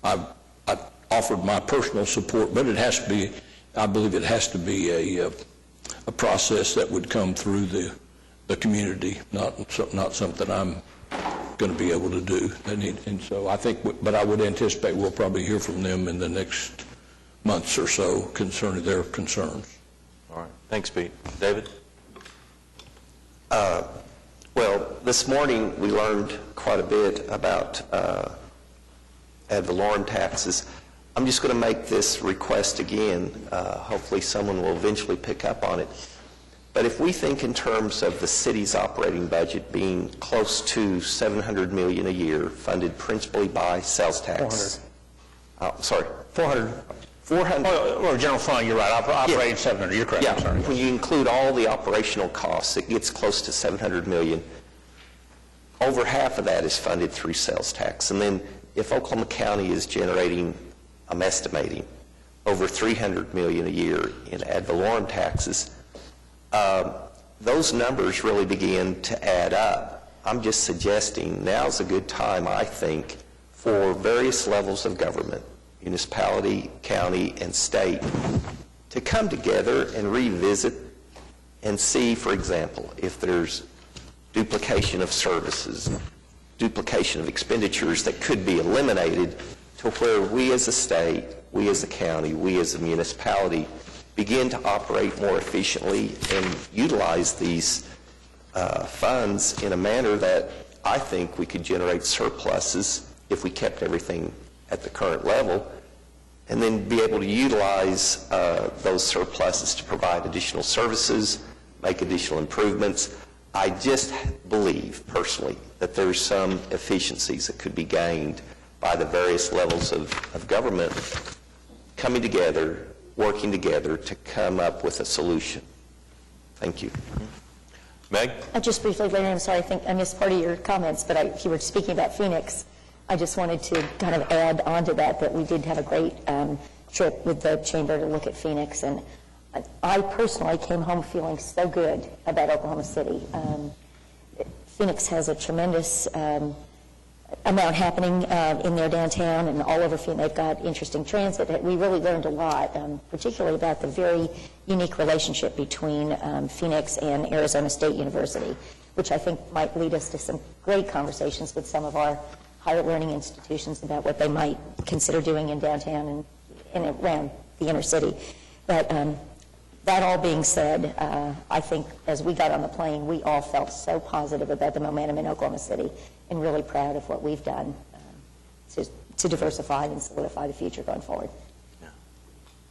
Speaker 3: I offered my personal support, but it has to be, I believe it has to be a process that would come through the community, not something I'm going to be able to do. And so I think, but I would anticipate we'll probably hear from them in the next months or so concerning their concerns.
Speaker 1: All right. Thanks, Pete. David?
Speaker 11: Well, this morning we learned quite a bit about ad valorem taxes. I'm just going to make this request again. Hopefully someone will eventually pick up on it. But if we think in terms of the city's operating budget being close to $700 million a year, funded principally by sales tax. 400.
Speaker 4: Or general fund, you're right. Operating 700, you're correct.
Speaker 11: Yeah,
Speaker 4: I'm sorry.
Speaker 11: when you include all the operational costs, it gets close to $700 million. Over half of that is funded through sales tax. And then if Oklahoma County is generating, I'm estimating, over $300 million a year in ad valorem taxes, those numbers really begin to add up. I'm just suggesting now's a good time, I think, for various levels of government, municipality, county, and state, to come together and revisit and see, for example, if there's duplication of services, duplication of expenditures that could be eliminated, to where we as a state, we as a county, we as a municipality begin to operate more efficiently and utilize these funds in a manner that I think we could generate surpluses if we kept everything at the current level, and then be able to utilize those surpluses to provide additional services, make additional improvements. I just believe, personally, that there's some efficiencies that could be gained by the various levels of government coming together, working together to come up with a solution. Thank you.
Speaker 1: Meg?
Speaker 6: Just briefly, Larry, I'm sorry, I think I missed part of your comments, but if you were speaking about Phoenix, I just wanted to kind of add on to that we did have a great trip with the Chamber to look at Phoenix, and I personally came home feeling so good about Oklahoma City. Phoenix has a tremendous amount happening in their downtown and all over Phoenix. They've got interesting transit. We really learned a lot, particularly about the very unique relationship between Phoenix and Arizona State University, which I think might lead us to some great conversations with some of our higher learning institutions about what they might consider doing in downtown and around the inner city. But that all being said, I think as we got on the plane, we all felt so positive about the momentum in Oklahoma City and really proud of what we've done to diversify and solidify the future going forward.
Speaker 1: Yeah.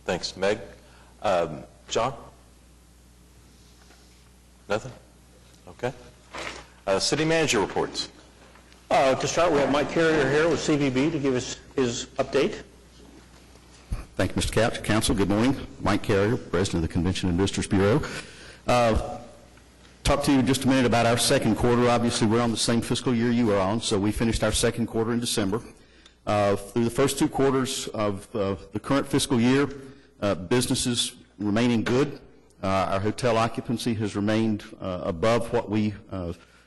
Speaker 1: Thanks, Meg. John? Nothing? Okay. City manager reports.
Speaker 4: To start, we have Mike Carrier here with CVB to give us his update.
Speaker 19: Thank you, Mr. Couch. Council, good morning. Mike Carrier, President of the Convention and Visitors Bureau. talk to you just a minute about our second quarter. Obviously, we're on the same fiscal year you are on, so we finished our second quarter in December. Through the first 2 quarters of the current fiscal year, business is remaining good. Our hotel occupancy has remained above what we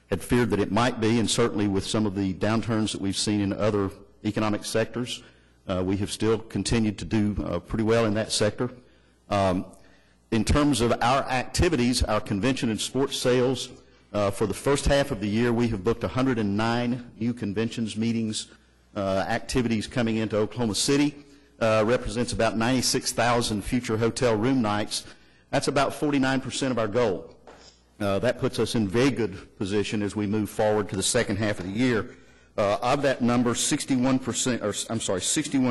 Speaker 19: had feared that it might be, and certainly with some of the downturns that we've seen in other economic sectors, we have still continued to do pretty well in that sector. In terms of our activities, our convention and sports sales, for the first half of the year, we have booked 109 new conventions, meetings, activities coming into Oklahoma City. Represents about 96,000 future hotel room nights. That's about 49% of our goal. That puts us in very good position as we move forward to the second half of the year. Of that number, 61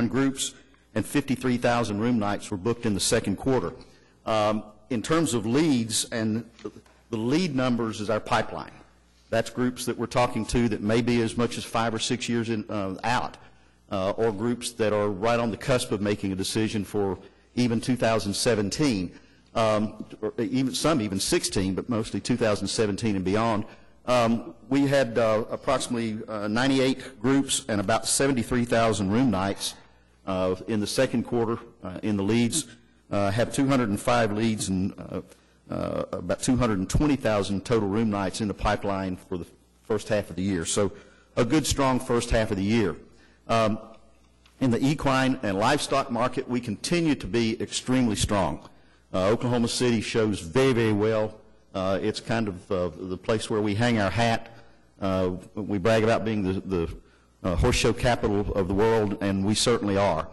Speaker 19: groups and 53,000 room nights were booked in the second quarter. In terms of leads, and the lead numbers is our pipeline. That's groups that we're talking to that may be as much as 5 or 6 years out, or groups that are right on the cusp of making a decision for even 2017, or even 16, but mostly 2017 and beyond. We had approximately 98 groups and about 73,000 room nights in the second quarter in the leads. Have 205 leads and about 220,000 total room nights in the pipeline for the first half of the year. So a good, strong first half of the year. In the equine and livestock market, we continue to be extremely strong. Oklahoma City shows very, very well. It's kind of the place where we hang our hat. We brag about being the horse show capital of the world, and we certainly are.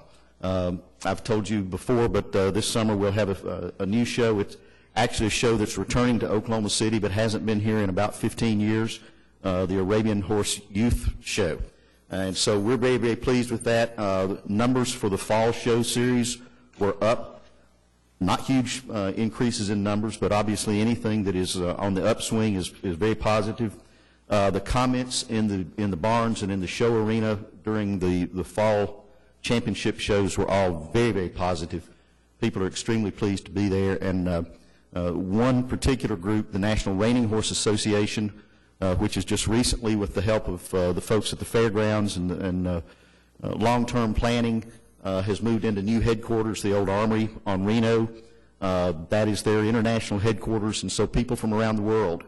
Speaker 19: I've told you before, but this summer we'll have a new show. It's actually a show that's returning to Oklahoma City but hasn't been here in about 15 years, the Arabian Horse Youth Show. And so we're very, very pleased with that. Numbers for the fall show series were up. Not huge increases in numbers, but obviously anything that is on the upswing is very positive. The comments in the barns and in the show arena during the fall championship shows were all very, very positive. People are extremely pleased to be there. And one particular group, the National Reining Horse Association, which is just recently, with the help of the folks at the fairgrounds and long-term planning, has moved into new headquarters, the old Armory on Reno. That is their international headquarters, and so people from around the world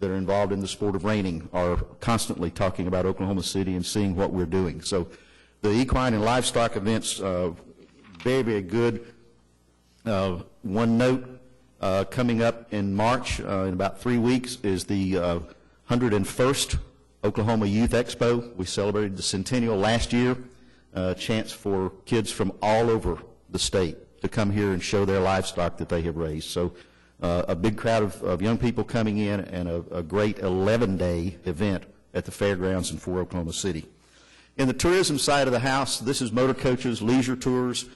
Speaker 19: that are involved in the sport of reining are constantly talking about Oklahoma City and seeing what we're doing. So the equine and livestock events, very, very good. One note, coming up in March, in about 3 weeks, is the 101st Oklahoma Youth Expo. We celebrated the centennial last year. Chance for kids from all over the state to come here and show their livestock that they have raised. So a big crowd of young people coming in, and a great 11-day event at the fairgrounds in Fort Oklahoma City. In the tourism side of the house, this is motor coaches, leisure tours,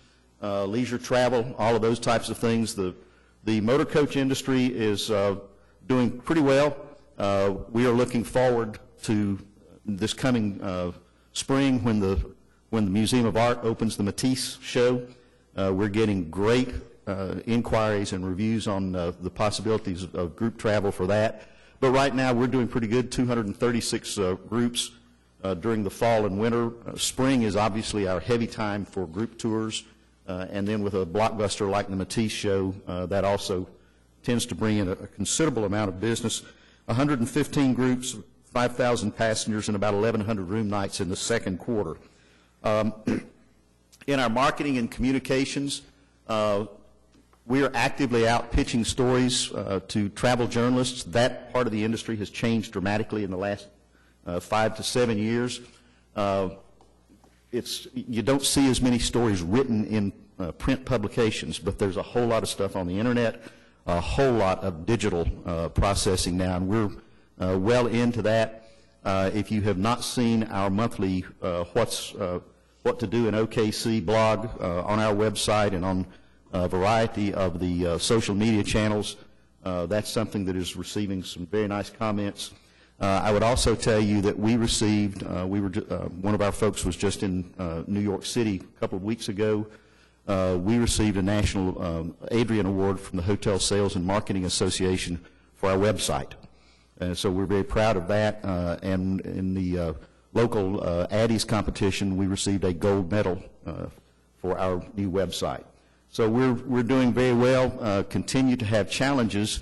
Speaker 19: leisure travel, all of those types of things. The motor coach industry is doing pretty well. We are looking forward to this coming spring when the Museum of Art opens the Matisse show. We're getting great inquiries and reviews on the possibilities of group travel for that. But right now we're doing pretty good, 236 groups during the fall and winter. Spring is obviously our heavy time for group tours, and then with a blockbuster like the Matisse show, that also tends to bring in a considerable amount of business. 115 groups, 5,000 passengers, and about 1,100 room nights in the second quarter. In our marketing and communications, we are actively out pitching stories to travel journalists. That part of the industry has changed dramatically in the last 5 to 7 years. You don't see as many stories written in print publications, but there's a whole lot of stuff on the internet, a whole lot of digital processing now, and we're well into that. If you have not seen our monthly What to Do in OKC blog on our website and on a variety of the social media channels, that's something that is receiving some very nice comments. I would also tell you that we received, one of our folks was just in New York City a couple of weeks ago. We received a National Adrian Award from the Hotel Sales and Marketing Association for our website. And so we're very proud of that. And in the local Addies competition, we received a gold medal for our new website. So we're doing very well, continue to have challenges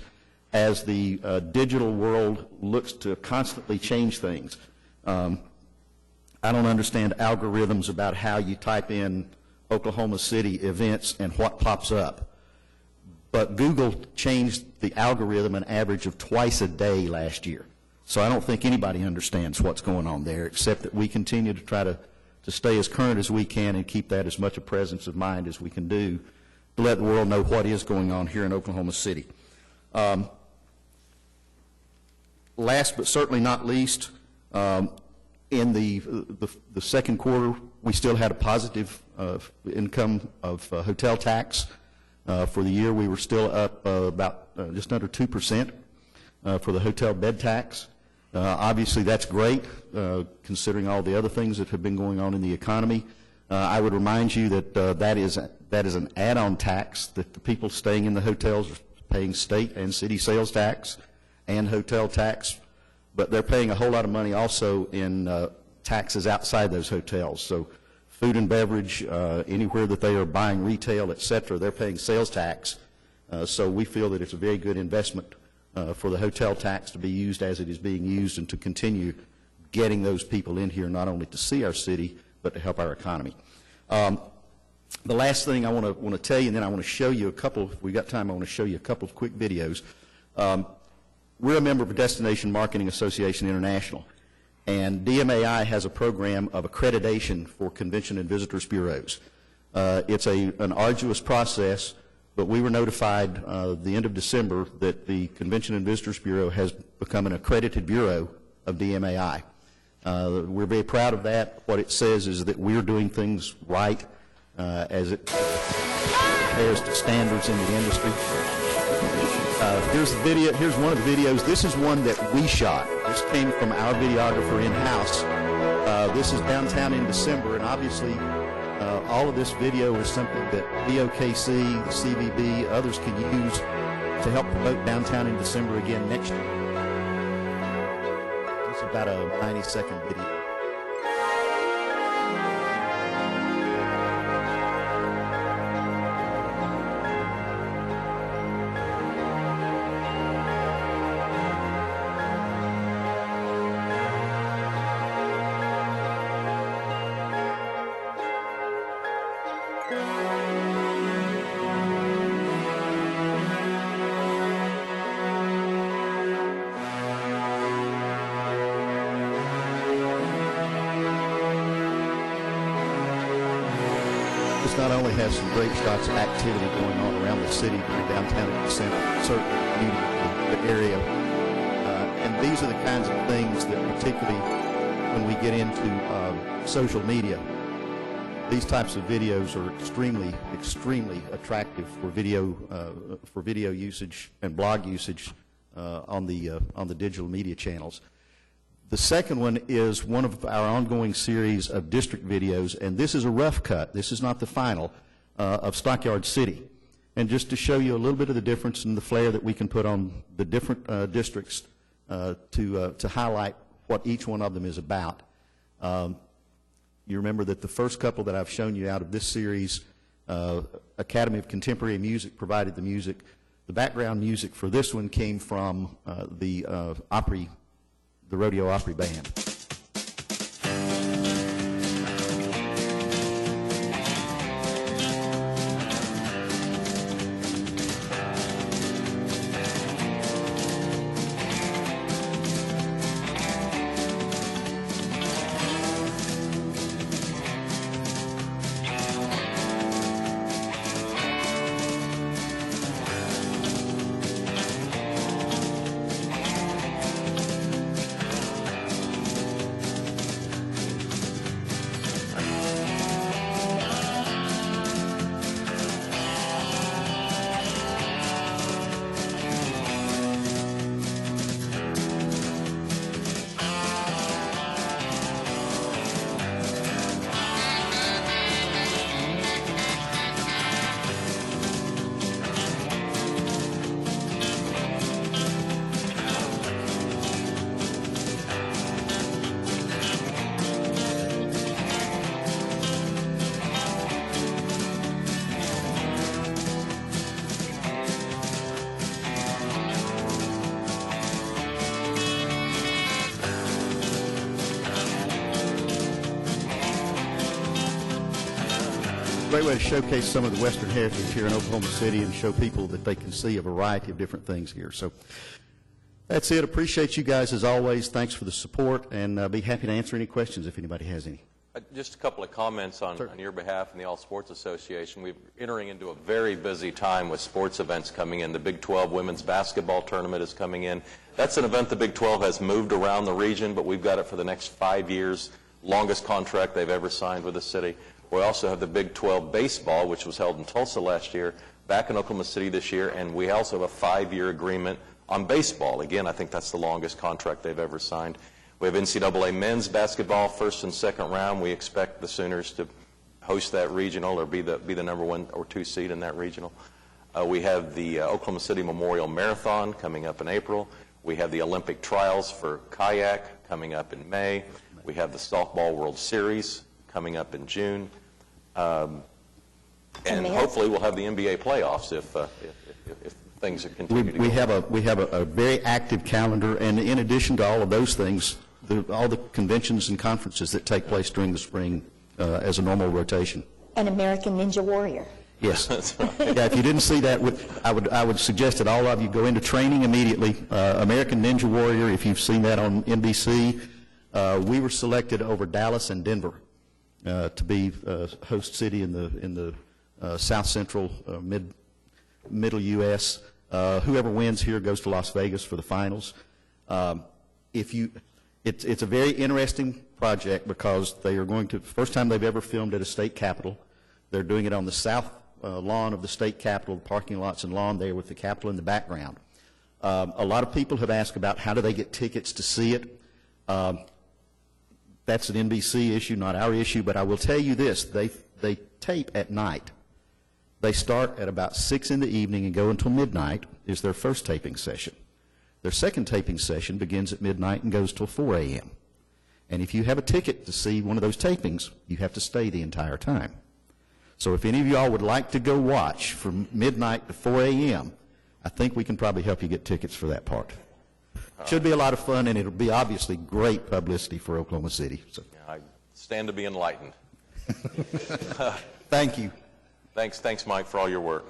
Speaker 19: as the digital world looks to constantly change things. I don't understand algorithms about how you type in Oklahoma City events and what pops up. But Google changed the algorithm an average of twice a day last year. So I don't think anybody understands what's going on there, except that we continue to try to stay as current as we can and keep that as much a presence of mind as we can do to let the world know what is going on here in Oklahoma City. Last but certainly not least, in the second quarter, we still had a positive income of hotel tax. For the year, we were still up about just under 2% for the hotel bed tax. Obviously, that's great, considering all the other things that have been going on in the economy. I would remind you that that is an add-on tax that the people staying in the hotels are paying state and city sales tax and hotel tax, but they're paying a whole lot of money also in taxes outside those hotels. So food and beverage, anywhere that they are buying retail, et cetera, they're paying sales tax. So we feel that it's a very good investment for the hotel tax to be used as it is being used and to continue getting those people in here not only to see our city, but to help our economy. The last thing I want to tell you, and then I want to show you a couple, if we got time, I want to show you a couple of quick videos. We're a member of Destination Marketing Association International, and DMAI has a program of accreditation for convention and visitors bureaus. It's an arduous process, but we were notified the end of December that the Convention and Visitors Bureau has become an accredited bureau of DMAI. We're very proud of that. What it says is that we're doing things right as it compares to standards in the industry. Here's the video. Here's one of the videos. This is one that we shot. This came from our videographer in-house. This is downtown in December, and obviously all of this video is something that VOKC, the CVB, others can use to help promote downtown in December again next year. It's about a 90-second video. Not only has some great shots of activity going on around the city during downtown in December, certainly beauty of the area. And these are the kinds of things that particularly when we get into social media, these types of videos are extremely attractive for video usage and blog usage on the digital media channels. The second one is one of our ongoing series of district videos, and this is a rough cut. This is not the final of Stockyard City. And just to show you a little bit of the difference in the flair that we can put on the different districts to highlight what each one of them is about. You remember that the first couple that I've shown you out of this series, Academy of Contemporary Music provided the music. The background music for this one came from the Rodeo Opry Band. great way to showcase some of the Western heritage here in Oklahoma City and show people that they can see a variety of different things here. So that's it. Appreciate you guys as always. Thanks for the support, and be happy to answer any questions if anybody has any.
Speaker 1: Just a couple of comments on your behalf and the All Sports Association. We're entering into a very busy time with sports events coming in. The Big 12 women's basketball tournament is coming in. That's an event the Big 12 has moved around the region, but we've got it for the next 5 years, longest contract they've ever signed with the city. We also have the Big 12 baseball, which was held in Tulsa last year, back in Oklahoma City this year, and we also have a 5-year agreement on baseball. Again, I think that's the longest contract they've ever signed. We have NCAA men's basketball, first and second round. We expect the Sooners to host that regional or be the number 1 or 2 seed in that regional. We have the Oklahoma City Memorial Marathon coming up in April. We have the Olympic trials for kayak coming up in May. We have the Softball World Series coming up in June. And hopefully we'll have the NBA playoffs if things are continuing to go.
Speaker 19: We have a very active calendar, and in addition to all of those things, all the conventions and conferences that take place during the spring as a normal rotation.
Speaker 6: An American Ninja Warrior.
Speaker 19: Yes. Yeah, if you didn't see that, I would suggest that all of you go into training immediately. American Ninja Warrior, if you've seen that on NBC, we were selected over Dallas and Denver to be host city in the South Central Middle U.S. Whoever wins here goes to Las Vegas for the finals. It's a very interesting project because they are going to, first time they've ever filmed at a state capitol. They're doing it on the south lawn of the state capitol, the parking lots and lawn there with the capitol in the background. A lot of people have asked about how do they get tickets to see it. That's an NBC issue, not our issue, but I will tell you this, they tape at night. They start at about 6 in the evening and go until midnight is their first taping session. Their second taping session begins at midnight and goes till 4 a.m. And if you have a ticket to see one of those tapings, you have to stay the entire time. So if any of y'all would like to go watch from midnight to 4 a.m., I think we can probably help you get tickets for that part. Should be a lot of fun, and it'll be obviously great publicity for Oklahoma City. So.
Speaker 1: I stand to be enlightened.
Speaker 19: Thank you.
Speaker 1: Thanks, Mike, for all your work.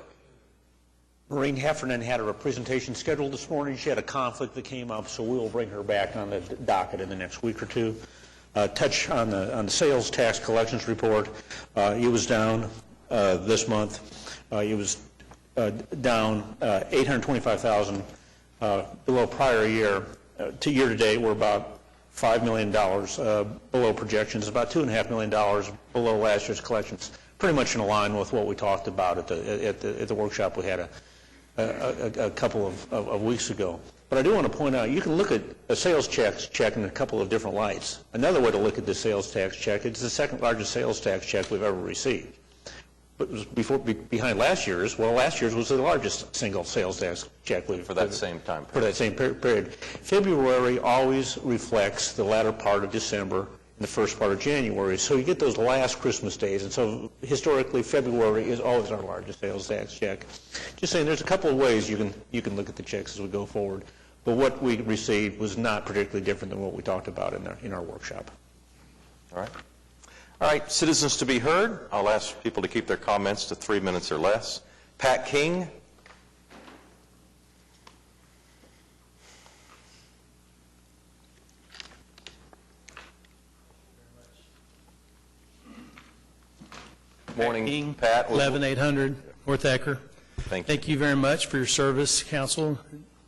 Speaker 4: Maureen Heffernan had a presentation scheduled this morning. She had a conflict that came up, so we will bring her back on the docket in the next week or two. Touch on the sales tax collections report. It was down this month. It was down $825,000 below prior year. To year to date, we're about $5 million below projections, about $2.5 million below last year's collections. Pretty much in line with what we talked about at the workshop we had a couple of weeks ago. But I do want to point out, you can look at a sales check in a couple of different lights. Another way to look at the sales tax check, it's the second largest sales tax check we've ever received. But it was behind last year's. Well, last year's was the largest single sales tax check we've
Speaker 1: for that same time period.
Speaker 4: For that same period. February always reflects the latter part of December and the first part of January. So you get those last Christmas days. And so historically, February is always our largest sales tax check. Just saying, there's a couple of ways you can look at the checks as we go forward. But what we received was not particularly different than what we talked about in our workshop.
Speaker 1: All right. All right, citizens to be heard. I'll ask people to keep their comments to 3 minutes or less. Pat King. Morning, Pat.
Speaker 20: 11800 North Ecker.
Speaker 1: Thank
Speaker 20: you very much for your service, Council,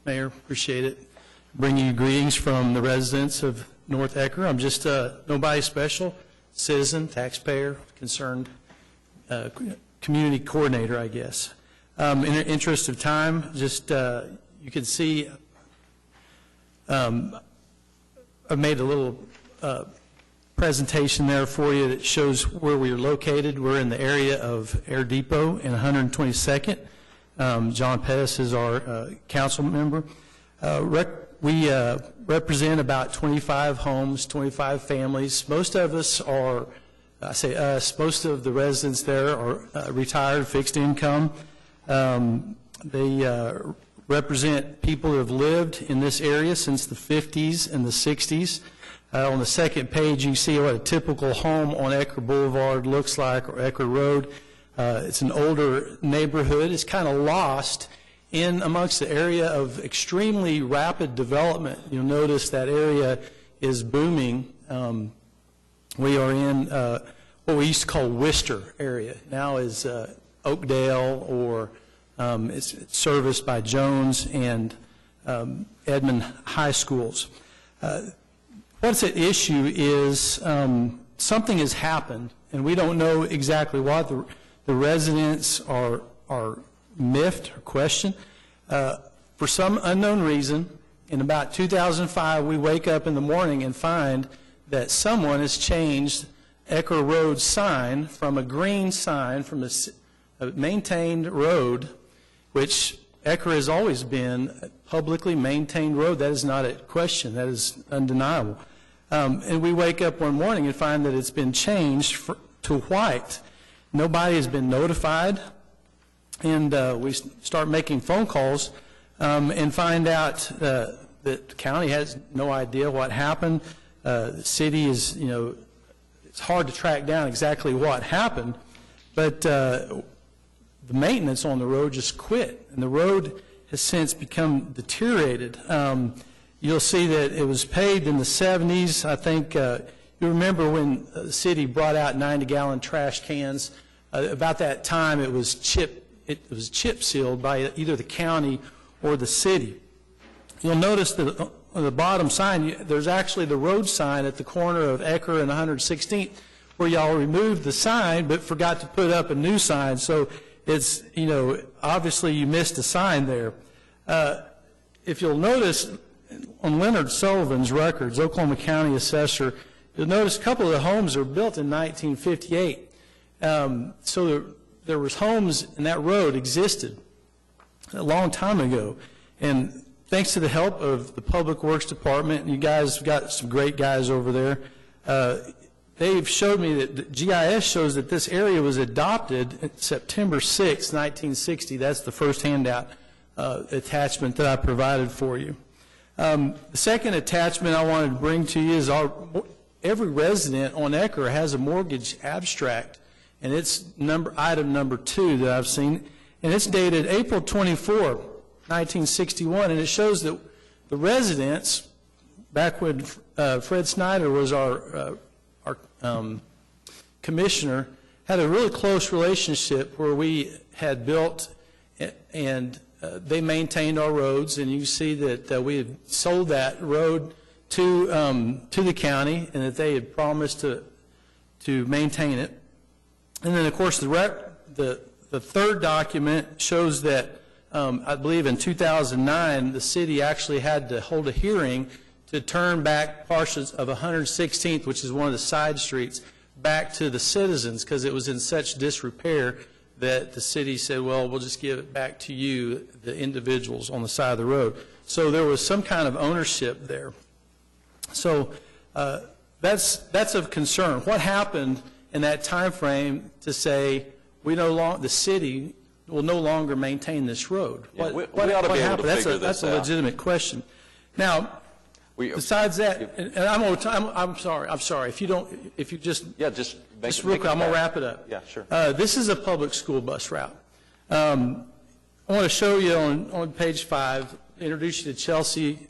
Speaker 20: Mayor. Appreciate it. Bring you greetings from the residents of North Ecker. I'm just nobody special, citizen, taxpayer, concerned community coordinator, I guess. In the interest of time, just you can see I've made a little presentation there for you that shows where we are located. We're in the area of Air Depot in 122nd. John Pettis is our council member. We represent about 25 homes, 25 families. Most of us are, I say us, most of the residents there are retired, fixed income. They represent people who have lived in this area since the 50s and the 60s. On the second page, you see what a typical home on Ecker Boulevard looks like, or Ecker Road. It's an older neighborhood. It's kind of lost in amongst the area of extremely rapid development. You'll notice that area is booming. We are in what we used to call Worcester area. Now is Oakdale, or it's serviced by Jones and Edmond high schools. What's at issue is something has happened, and we don't know exactly what. The residents are miffed or questioned. For some unknown reason, in about 2005, we wake up in the morning and find that someone has changed Ecker Road's sign from a green sign from a maintained road, which Ecker has always been a publicly maintained road. That is not a question. That is undeniable. And we wake up one morning and find that it's been changed to white. Nobody has been notified, and we start making phone calls and find out that the county has no idea what happened. The city is, it's hard to track down exactly what happened, but the maintenance on the road just quit, and the road has since become deteriorated. You'll see that it was paved in the 70s. I think you remember when the city brought out 90-gallon trash cans. About that time, it was chip sealed by either the county or the city. You'll notice that on the bottom sign, there's actually the road sign at the corner of Ecker and 116th, where y'all removed the sign but forgot to put up a new sign. So it's, obviously you missed a sign there. If you'll notice on Leonard Sullivan's records, Oklahoma County Assessor, you'll notice a couple of the homes are built in 1958. So there was homes, and that road existed a long time ago. And thanks to the help of the Public Works Department, you guys have got some great guys over there. They've showed me that the GIS shows that this area was adopted September 6, 1960. That's the first handout attachment that I provided for you. The second attachment I wanted to bring to you is every resident on Ecker has a mortgage abstract, and it's item number 2 that I've seen, and it's dated April 24, 1961, and it shows that the residents, back when Fred Snyder was our commissioner, had a really close relationship where we had built and they maintained our roads, and you see that we had sold that road to the county, and that they had promised to maintain it. And then, of course, the third document shows that I believe in 2009 the city actually had to hold a hearing to turn back portions of 116th, which is one of the side streets, back to the citizens because it was in such disrepair that the city said, well, we'll just give it back to you, the individuals on the side of the road. So there was some kind of ownership there. So that's of concern. What happened in that time frame to say the city will no longer maintain this road?
Speaker 1: Yeah, we ought to be able to figure this
Speaker 20: That's a
Speaker 1: out.
Speaker 20: legitimate question. Now, besides that, and I'm sorry. If you just real quick, I'm going to wrap it up.
Speaker 1: Yeah, sure.
Speaker 20: This is a public school bus route. I want to show you on page 5, introduce you to Chelsea.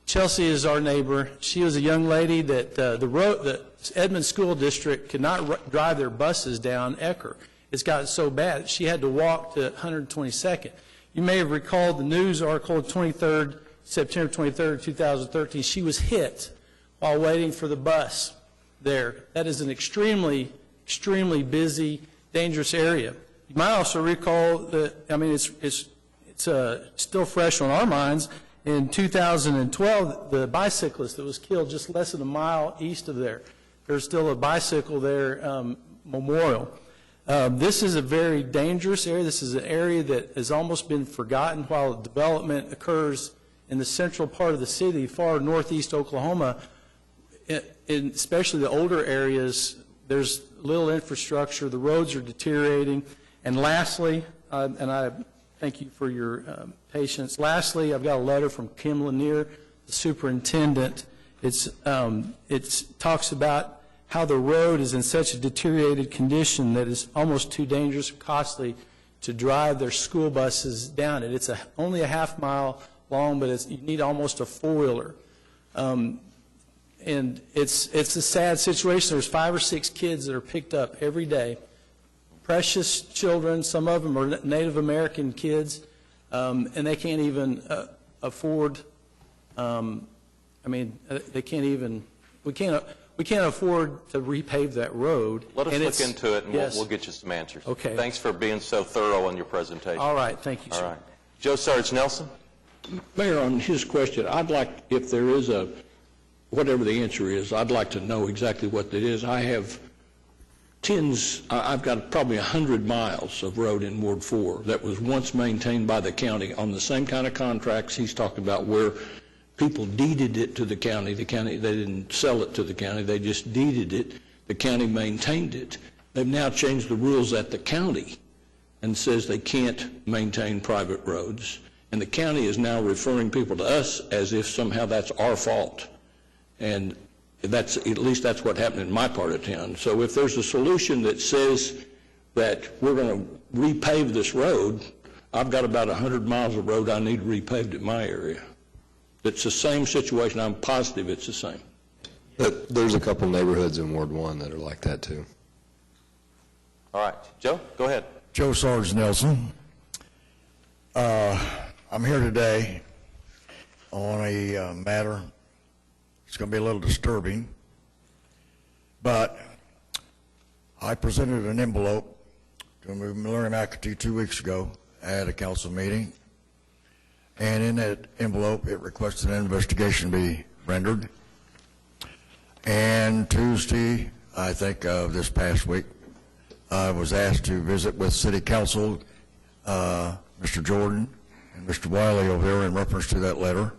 Speaker 20: Chelsea is our neighbor. She was a young lady that the Edmond School District could not drive their buses down Ecker. It's gotten so bad she had to walk to 122nd. You may have recalled the news article, September 23rd, 2013. She was hit while waiting for the bus there. That is an extremely, extremely busy, dangerous area. You might also recall that, it's still fresh on our minds. In 2012, the bicyclist that was killed just less than a mile east of there. There's still a bicycle there memorial. This is a very dangerous area. This is an area that has almost been forgotten while development occurs in the central part of the city, far northeast Oklahoma. Especially the older areas, there's little infrastructure. The roads are deteriorating. And lastly, and I thank you for your patience. Lastly, I've got a letter from Kim Lanier, the superintendent. It talks about how the road is in such a deteriorated condition that it's almost too dangerous and costly to drive their school buses down it. It's only a half-mile long, but you need almost a four-wheeler. And it's a sad situation. There's 5 or 6 kids that are picked up every day, precious children. Some of them are Native American kids, and they can't even afford. They can't even. We can't afford to repave that road.
Speaker 1: Let us look into it, and
Speaker 20: yes.
Speaker 1: we'll get you some answers.
Speaker 20: Okay.
Speaker 1: Thanks for being so thorough in your presentation.
Speaker 20: All right. Thank you, sir.
Speaker 1: All right. Joe Sarge Nelson.
Speaker 3: Mayor, on his question, I'd like, if there is whatever the answer is, I'd like to know exactly what that is. I have I've got probably 100 miles of road in Ward 4 that was once maintained by the county on the same kind of contracts he's talking about, where people deeded it to the county. They didn't sell it to the county. They just deeded it. The county maintained it. They've now changed the rules at the county and says they can't maintain private roads. And the county is now referring people to us as if somehow that's our fault. And at least that's what happened in my part of town. So if there's a solution that says that we're going to repave this road, I've got about 100 miles of road I need repaved in my area. It's the same situation. I'm positive it's the same.
Speaker 16: There's a couple neighborhoods in Ward 1 that are like that, too.
Speaker 1: All right. Joe, go ahead.
Speaker 21: Joe Sarge Nelson. I'm here today on a matter. It's going to be a little disturbing, but I presented an envelope to Larry McAtee 2 weeks ago at a council meeting, and in that envelope it requested an investigation be rendered. And Tuesday, I think of this past week, I was asked to visit with City Council, Mr. Jordan and Mr. Wiley over there in reference to that letter.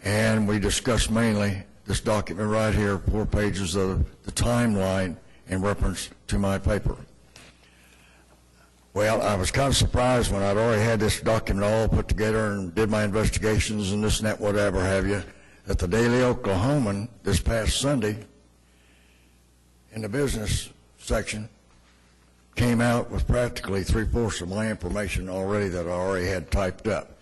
Speaker 21: And we discussed mainly this document right here, 4 pages of the timeline in reference to my paper. Well, I was kind of surprised when I'd already had this document all put together and did my investigations and this and that, whatever have you, that the Daily Oklahoman this past Sunday in the business section came out with practically 3/4 of my information already that I already had typed up,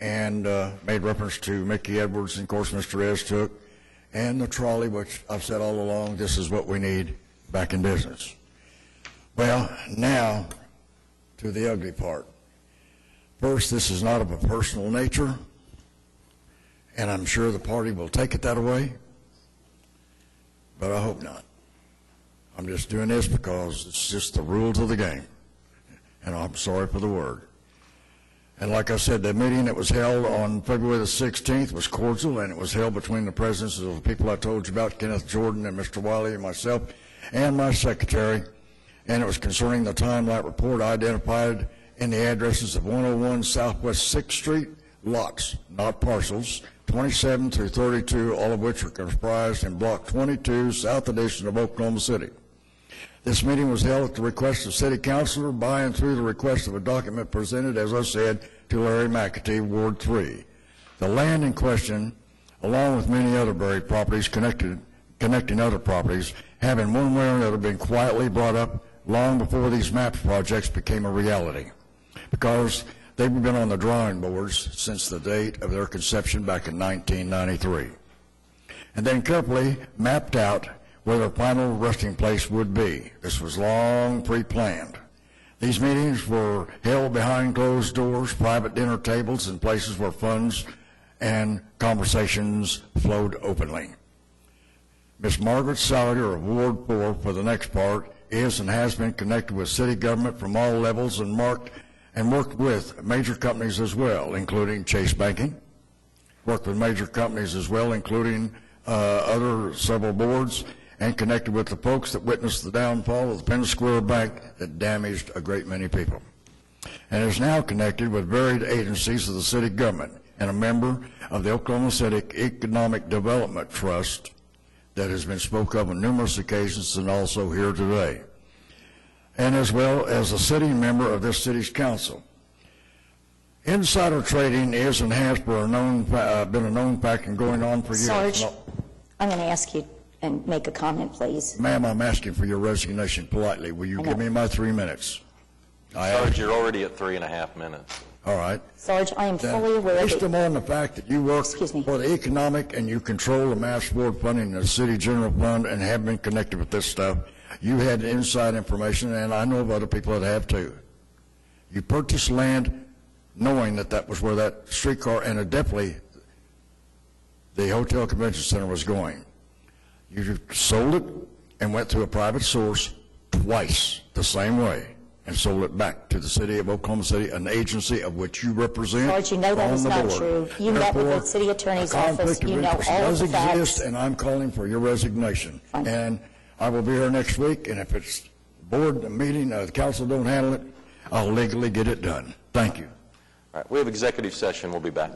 Speaker 21: and made reference to Mickey Edwards and, of course, Mr. Estook, and the trolley, which I've said all along, this is what we need back in business. Well, now to the ugly part. First, this is not of a personal nature, and I'm sure the party will take it that way, but I hope not. I'm just doing this because it's just the rules of the game, and I'm sorry for the word. And like I said, the meeting that was held on February the 16th was cordial, and it was held between the presence of the people I told you about, Kenneth Jordan and Mr. Wiley and myself and my secretary, and it was concerning the timeline report identified in the addresses of 101 Southwest 6th Street, lots, not parcels, 27 through 32, all of which are comprised in Block 22, South Edition of Oklahoma City. This meeting was held at the request of City Councilor by and through the request of a document presented, as I said, to Larry McAtee, Ward 3. The land in question, along with many other buried properties connecting other properties, have in one way or another been quietly brought up long before these map projects became a reality, because they've been on the drawing boards since the date of their conception back in 1993, and then carefully mapped out where their final resting place would be. This was long pre-planned. These meetings were held behind closed doors, private dinner tables, and places where funds and conversations flowed openly. Ms. Margaret Salyer of Ward 4, for the next part, is and has been connected with city government from all levels and worked with major companies as well, including Chase Banking, worked with major companies as well, including other several boards, and connected with the folks that witnessed the downfall of the Penn Square Bank that damaged a great many people, and is now connected with varied agencies of the city government and a member of the Oklahoma City Economic Development Trust that has been spoke of on numerous occasions and also here today, and as well as a sitting member of this city's council. Insider trading is and has been a known fact and going on for years.
Speaker 6: Sarge, I'm going to ask you and make a comment, please.
Speaker 21: Ma'am, I'm asking for your resignation politely. Will you
Speaker 6: I know.
Speaker 21: give me my 3 minutes?
Speaker 1: Sarge, you're already at 3.5 minutes.
Speaker 21: All right.
Speaker 6: Sarge, I am
Speaker 21: Then,
Speaker 6: fully aware
Speaker 21: based
Speaker 6: that...
Speaker 21: upon the fact that you work for the economic and you control the mass board funding of the city general fund and have been connected with this stuff, you had inside information, and I know of other people that have too. You purchased land knowing that that was where that streetcar and definitely the Hotel Convention Center was going. You sold it and went through a private source twice the same way and sold it back to the city of Oklahoma City, an agency of which you represent
Speaker 6: Sarge, you know that
Speaker 21: on
Speaker 6: is
Speaker 21: the
Speaker 6: not
Speaker 21: board.
Speaker 6: true. You met with the city attorney's
Speaker 21: A
Speaker 6: office.
Speaker 21: conflict of
Speaker 6: You know
Speaker 21: interest
Speaker 6: all of
Speaker 21: does
Speaker 6: the facts.
Speaker 21: exist, and I'm calling for your resignation. And I will be here next week, and if it's board meeting, the council don't handle it, I'll legally get it done. Thank you.
Speaker 1: All right, we have executive session. We'll be back.